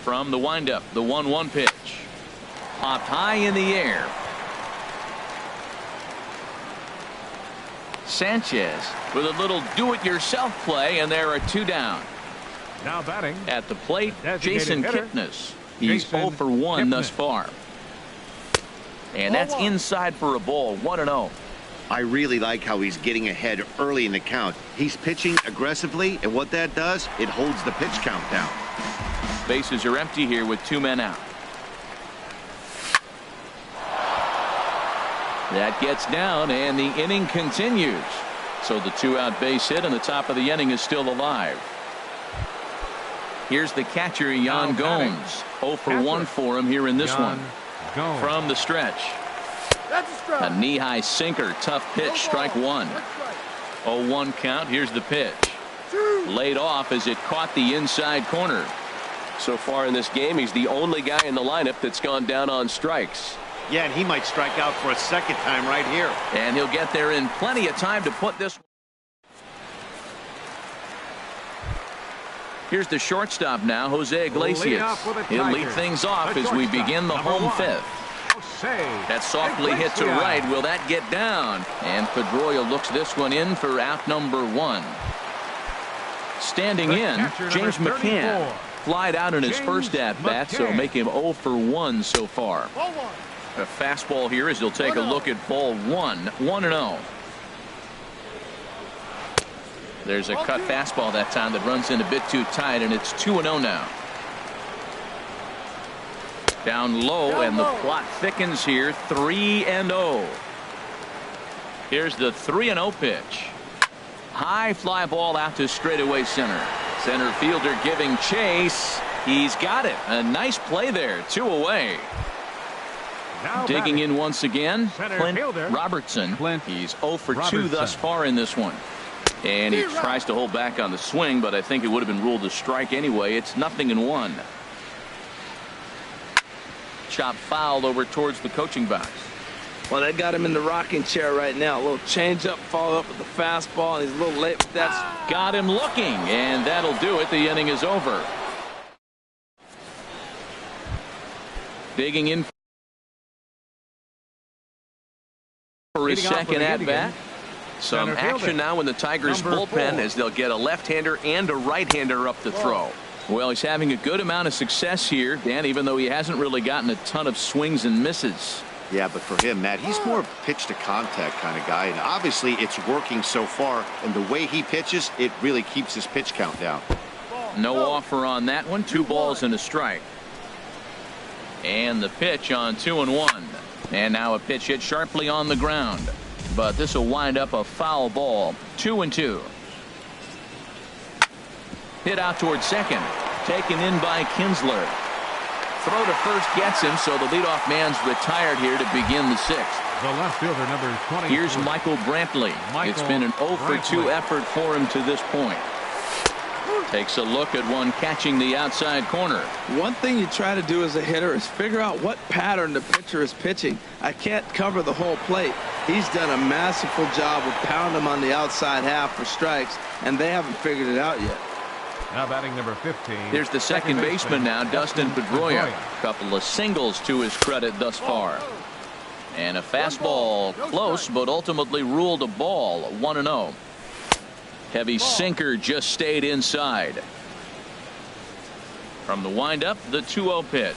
From the windup, the 1-1 pitch. Popped high in the air. Sanchez with a little do-it-yourself play, and there are 2 down. Now batting at the plate, Jason hitter, Kipnis. He's Jason 0 for 1 Kipnis. thus far. And that's inside for a ball, 1-0. I really like how he's getting ahead early in the count. He's pitching aggressively, and what that does, it holds the pitch count down. Bases are empty here with 2 men out. That gets down, and the inning continues. So the 2-out base hit, and the top of the inning is still alive. Here's the catcher, Yan Gomes. 0 for 1 for him here in this one. From the stretch. A knee-high sinker. Tough pitch. Strike 1. 0-1 count. Here's the pitch. Laid off as it caught the inside corner. So far in this game, he's the only guy in the lineup that's gone down on strikes. Yeah, and he might strike out for a second time right here. And he'll get there in plenty of time to put this. Here's the shortstop now, Jose Iglesias. He'll lead things off as we begin the home fifth. That softly hit to right. Will that get down? And Pedroia looks this one in for out number 1. Standing in, James McCann. Flied out in his first at-bat, so make him 0 for 1 so far. A fastball here as he'll take a look at ball 1. 1-0. There's a cut fastball that time that runs in a bit too tight, and it's 2-0 now. Down low, and the plot thickens here. 3-0. Here's the 3-0 pitch. High fly ball out to straightaway center. Center fielder giving chase. He's got it. A nice play there. 2 away. Now digging in once again, Clint Robertson. He's 0 for 2 thus far in this one. And he tries to hold back on the swing, but I think it would have been ruled a strike anyway. It's 0-1. Chop fouled over towards the coaching box. Well, they got him in the rocking chair right now. A little changeup, follow up with the fastball, and he's a little late with that. Got him looking, and that'll do it. The inning is over. Digging in for his second at-bat. Some action now in the Tigers bullpen as they'll get a left-hander and a right-hander up the throw. Well, he's having a good amount of success here, Dan, even though he hasn't really gotten a ton of swings and misses. Yeah, but for him, Matt, he's more pitch to contact kind of guy, and obviously it's working so far, and the way he pitches, it really keeps his pitch count down. No offer on that one. 2 balls and a strike. And the pitch on 2-1. And now a pitch hit sharply on the ground. But this will wind up a foul ball. 2-2. Hit out towards second. Taken in by Kinsler. Throw to first gets him, so the leadoff man's retired here to begin the 6th. The left fielder, number 20. Here's Michael Brantley. It's been an 0 for 2 effort for him to this point. Takes a look at one catching the outside corner. One thing you try to do as a hitter is figure out what pattern the pitcher is pitching. I can't cover the whole plate. He's done a masterful job of pounding him on the outside half for strikes, and they haven't figured it out yet. Now batting number 15. Here's the second baseman now, Dustin Pedroia. A couple of singles to his credit thus far. And a fastball close, but ultimately ruled a ball. 1-0. Heavy sinker just stayed inside. From the windup, the 2-0 pitch.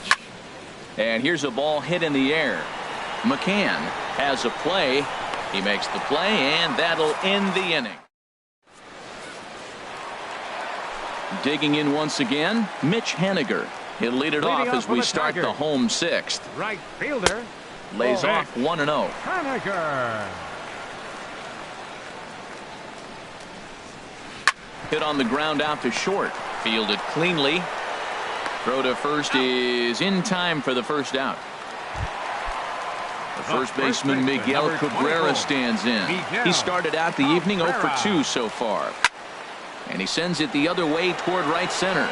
And here's a ball hit in the air. McCann has a play. He makes the play, and that'll end the inning. Digging in once again, Mitch Haniger. He'll lead it off as we start the home sixth. Right fielder. Lays off 1-0. Haniger. Hit on the ground out to short. Fielded cleanly. Throw to first is in time for the first out. The first baseman Miguel Cabrera stands in. He started out the evening 0 for 2 so far. And he sends it the other way toward right center.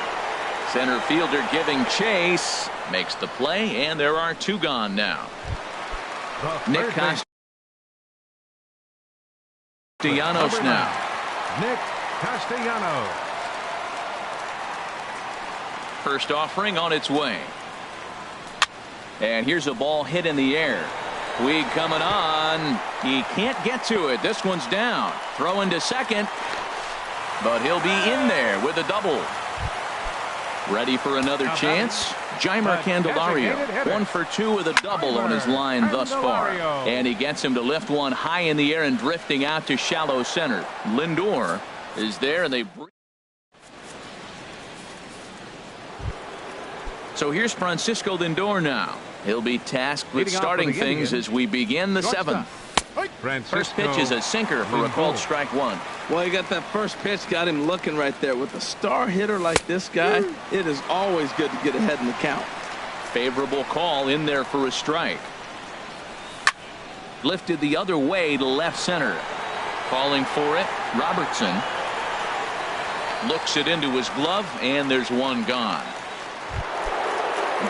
Center fielder giving chase. Makes the play, and there are 2 gone now. Nick Castellanos now. Nick Castellanos. First offering on its way. And here's a ball hit in the air. Puig coming on. He can't get to it. This one's down. Throwing to second. But he'll be in there with a double. Ready for another chance? Jeimer Candelario. 1 for 2 with a double on his line thus far. And he gets him to lift one high in the air and drifting out to shallow center. Lindor is there, and they. So here's Francisco Lindor now. He'll be tasked with starting things as we begin the 7th. First pitch is a sinker for a called strike 1. Well, you got that first pitch, got him looking right there. With a star hitter like this guy, it is always good to get ahead in the count. Favorable call in there for a strike. Lifted the other way to left center. Calling for it, Robertson. Looks it into his glove, and there's 1 gone.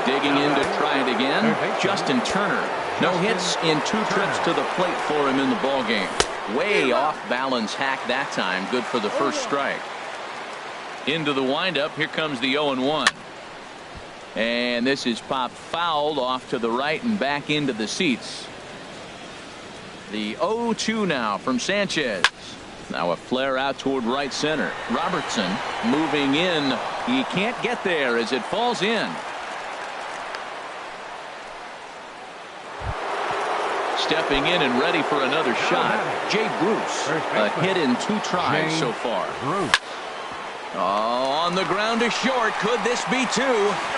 Digging in to try it again, Justin Turner. No hits in 2 trips to the plate for him in the ballgame. Way off balance hack that time. Good for the first strike. Into the windup. Here comes the 0-1. And this is popped fouled off to the right and back into the seats. The 0-2 now from Sanchez. Now a flare out toward right center. Robertson moving in. He can't get there as it falls in. Stepping in and ready for another shot. Jay Bruce. A hit in 2 tries so far. Oh, on the ground to short. Could this be 2?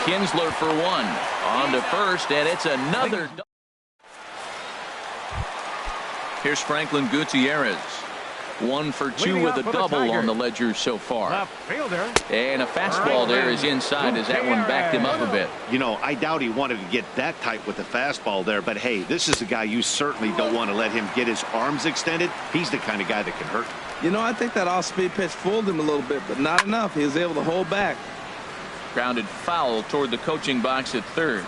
Kinsler for 1. On to first, and it's another. Here's Franklin Gutierrez. 1 for 2 with a double on the ledger so far. And a fastball there is inside as that one backed him up a bit. You know, I doubt he wanted to get that tight with the fastball there, but hey, this is a guy you certainly don't want to let him get his arms extended. He's the kind of guy that can hurt. You know, I think that off-speed pitch fooled him a little bit, but not enough. He was able to hold back. Grounded foul toward the coaching box at third.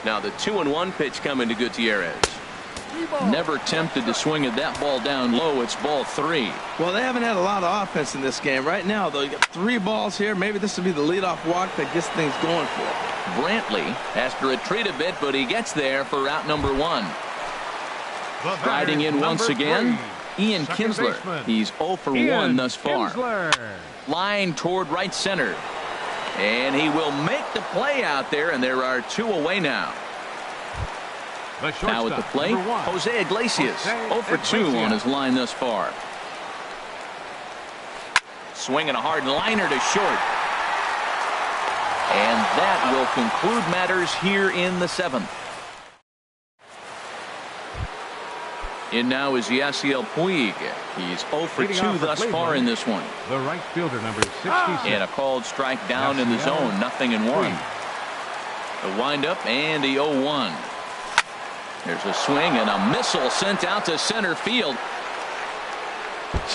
Now the 2-1 pitch coming to Gutierrez. Never tempted to swing at that ball down low. It's ball 3. Well, they haven't had a lot of offense in this game. Right now, though, you got 3 balls here. Maybe this will be the leadoff walk that gets things going for him. Brantley has to retreat a bit, but he gets there for out number 1. Riding in once again, Ian Kinsler. He's 0 for 1 thus far. Line toward right center. And he will make the play out there, and there are 2 away now. Now at the plate, Jose Iglesias. 0 for 2 on his line thus far. Swinging a hard liner to short. And that will conclude matters here in the 7th. In now is Yasiel Puig. He's 0 for 2 thus far in this one. The right fielder, number 66. And a called strike down in the zone. 0-1. The windup and the 0-1. There's a swing and a missile sent out to center field.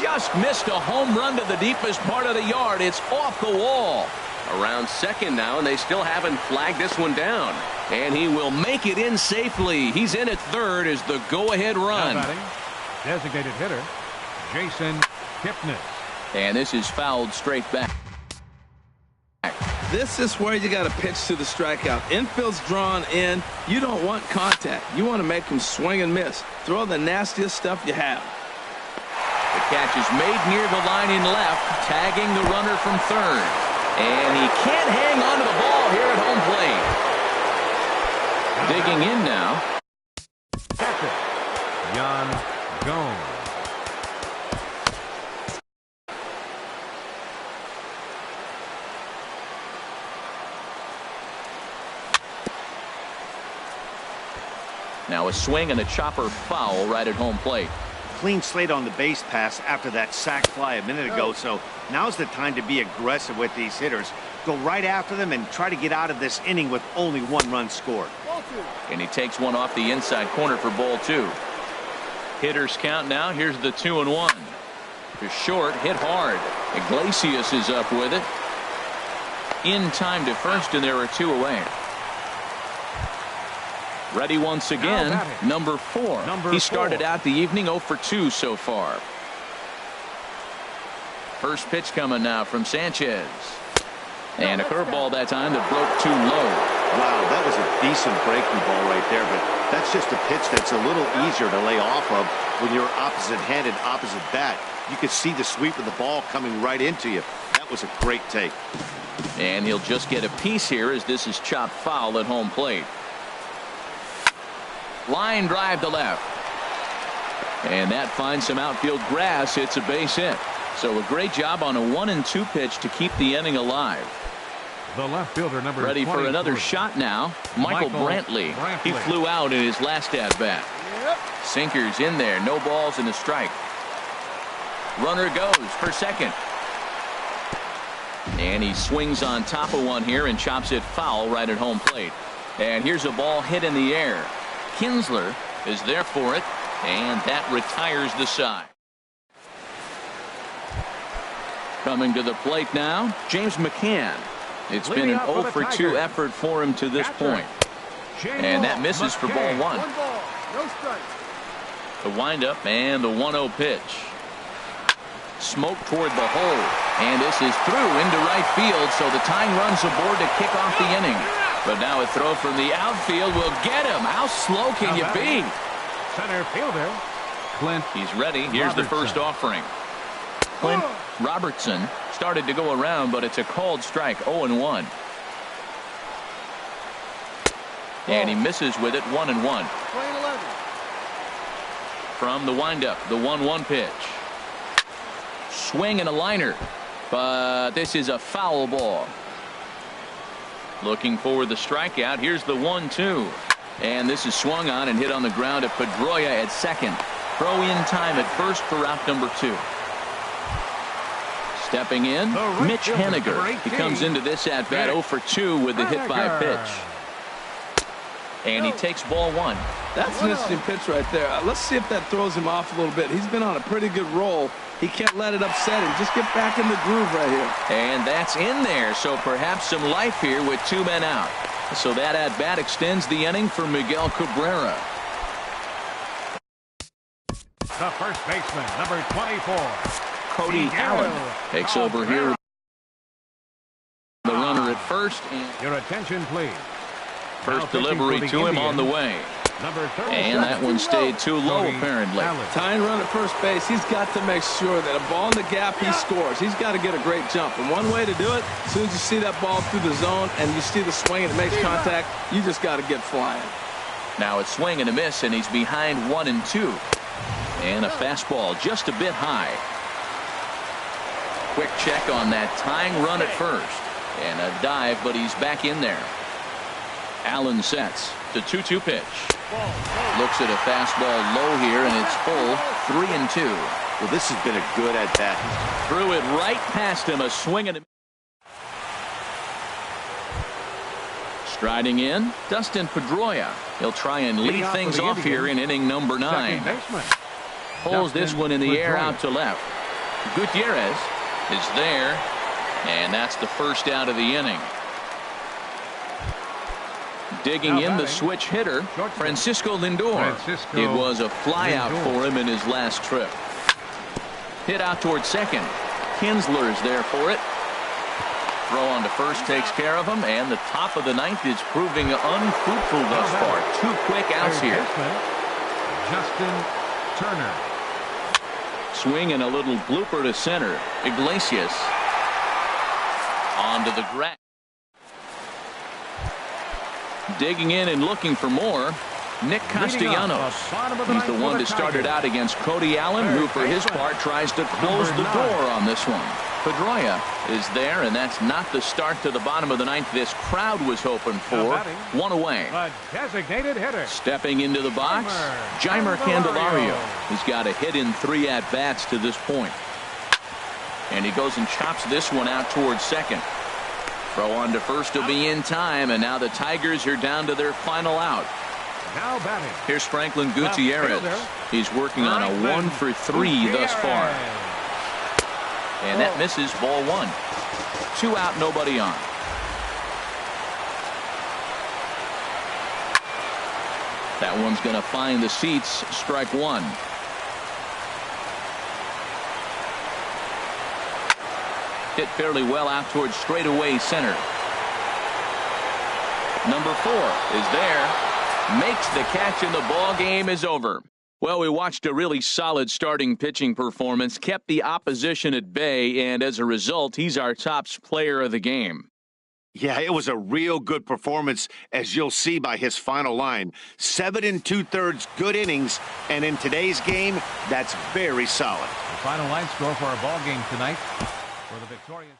Just missed a home run to the deepest part of the yard. It's off the wall. Around second now, and they still haven't flagged this one down. And he will make it in safely. He's in at third as the go-ahead run. Designated hitter, Jason Kipnis. And this is fouled straight back. This is where you got to pitch to the strikeout. Infield's drawn in. You don't want contact. You want to make him swing and miss. Throw the nastiest stuff you have. The catch is made near the line in left, tagging the runner from third. And he can't hang on to the ball here at home plate. Digging in now. Catcher, Yan Gomes. Now a swing and a chopper foul right at home plate. Clean slate on the base pass after that sac fly a minute ago, so now's the time to be aggressive with these hitters. Go right after them and try to get out of this inning with only 1 run scored. And he takes one off the inside corner for ball 2. Hitters count now. Here's the 2-1. To short, hit hard. Iglesias is up with it. In time to first, and there are 2 away. Ready once again, number 4. He started out the evening 0 for 2 so far. First pitch coming now from Sanchez. And a curveball that time that broke too low. Wow, that was a decent breaking ball right there, but that's just a pitch that's a little easier to lay off of when you're opposite-handed, opposite bat. You could see the sweep of the ball coming right into you. That was a great take. And he'll just get a piece here as this is chopped foul at home plate. Line drive to left. And that finds some outfield grass. It's a base hit. So a great job on a 1-2 pitch to keep the inning alive. The left fielder, number ready for another shot now. Michael Brantley. He flew out in his last at bat. Sinkers in there. No balls and a strike. Runner goes for second. And he swings on top of one here and chops it foul right at home plate. And here's a ball hit in the air. Kinsler is there for it, and that retires the side. Coming to the plate now, James McCann. It's been an 0 for 2 effort for him to this point. And that misses for ball 1. No strike. The windup and the 1-0 pitch. Smoke toward the hole, and this is through into right field, so the tying runs aboard to kick off the inning. But now a throw from the outfield will get him. How slow can you be? Center fielder, Clint. He's ready. Here's the first offering. Clint Robertson started to go around, but it's a called strike. 0-1. And he misses with it. 1-1. From the windup, the 1-1 pitch. Swing and a liner, but this is a foul ball. Looking for the strikeout. Here's the 1-2, and this is swung on and hit on the ground at Pedroia at second. Throw in time at first for out number 2. Stepping in, Mitch Haniger. He comes into this at bat 0 for 2 with the hit by pitch. And he takes ball 1. That's an interesting pitch right there. Let's see if that throws him off a little bit. He's been on a pretty good roll. He can't let it upset him. Just get back in the groove right here. And that's in there, so perhaps some life here with 2 men out. So that at-bat extends the inning for Miguel Cabrera. The first baseman, number 24. Cody Allen takes over here. The runner at first. Your attention, please. First delivery to him on the way. And that one stayed too low, apparently. Tying run at first base, he's got to make sure that a ball in the gap, he scores. He's got to get a great jump. And one way to do it, as soon as you see that ball through the zone and you see the swing and it makes contact, you just got to get flying. Now a swing and a miss, and he's behind 1-2. And a fastball just a bit high. Quick check on that tying run at first. And a dive, but he's back in there. Allen sets the 2-2 pitch. Looks at a fastball low here, and it's full. 3-2. Well, this has been a good at-bat. Threw it right past him. A swing and a... Striding in, Dustin Pedroia. He'll try and lead things off here in inning number 9. Pulls this one in the air out to left. Gutierrez is there, and that's the first out of the inning. Digging in the switch hitter, Francisco Lindor. It was a flyout for him in his last trip. Hit out towards second. Kinsler is there for it. Throw on to first takes care of him, and the top of the 9th is proving unfruitful thus far. 2 quick outs here. Justin Turner. Swing and a little blooper to center. Iglesias onto the grass. Digging in and looking for more, Nick Castellanos. He's the one that started out against Cody Allen, who for his part tries to close the door on this one. Pedroia is there, and that's not the start to the bottom of the ninth this crowd was hoping for. One away. The designated hitter. Stepping into the box, Jeimer Candelario. He's got a hit in 3 at-bats to this point. And he goes and chops this one out towards second. Throw on to first will be in time, and now the Tigers are down to their final out. Now batting. Here's Franklin Gutierrez. He's working on a 1 for 3 thus far. And that misses, ball 1. 2 out, nobody on. That one's going to find the seats, strike 1. Hit fairly well out towards straightaway center. Number 4 is there. Makes the catch, and the ball game is over. Well, we watched a really solid starting pitching performance, kept the opposition at bay, and as a result, he's our top player of the game. Yeah, it was a real good performance, as you'll see by his final line. 7 2/3 good innings, and in today's game, that's very solid. The final line score for our ball game tonight for the victorious.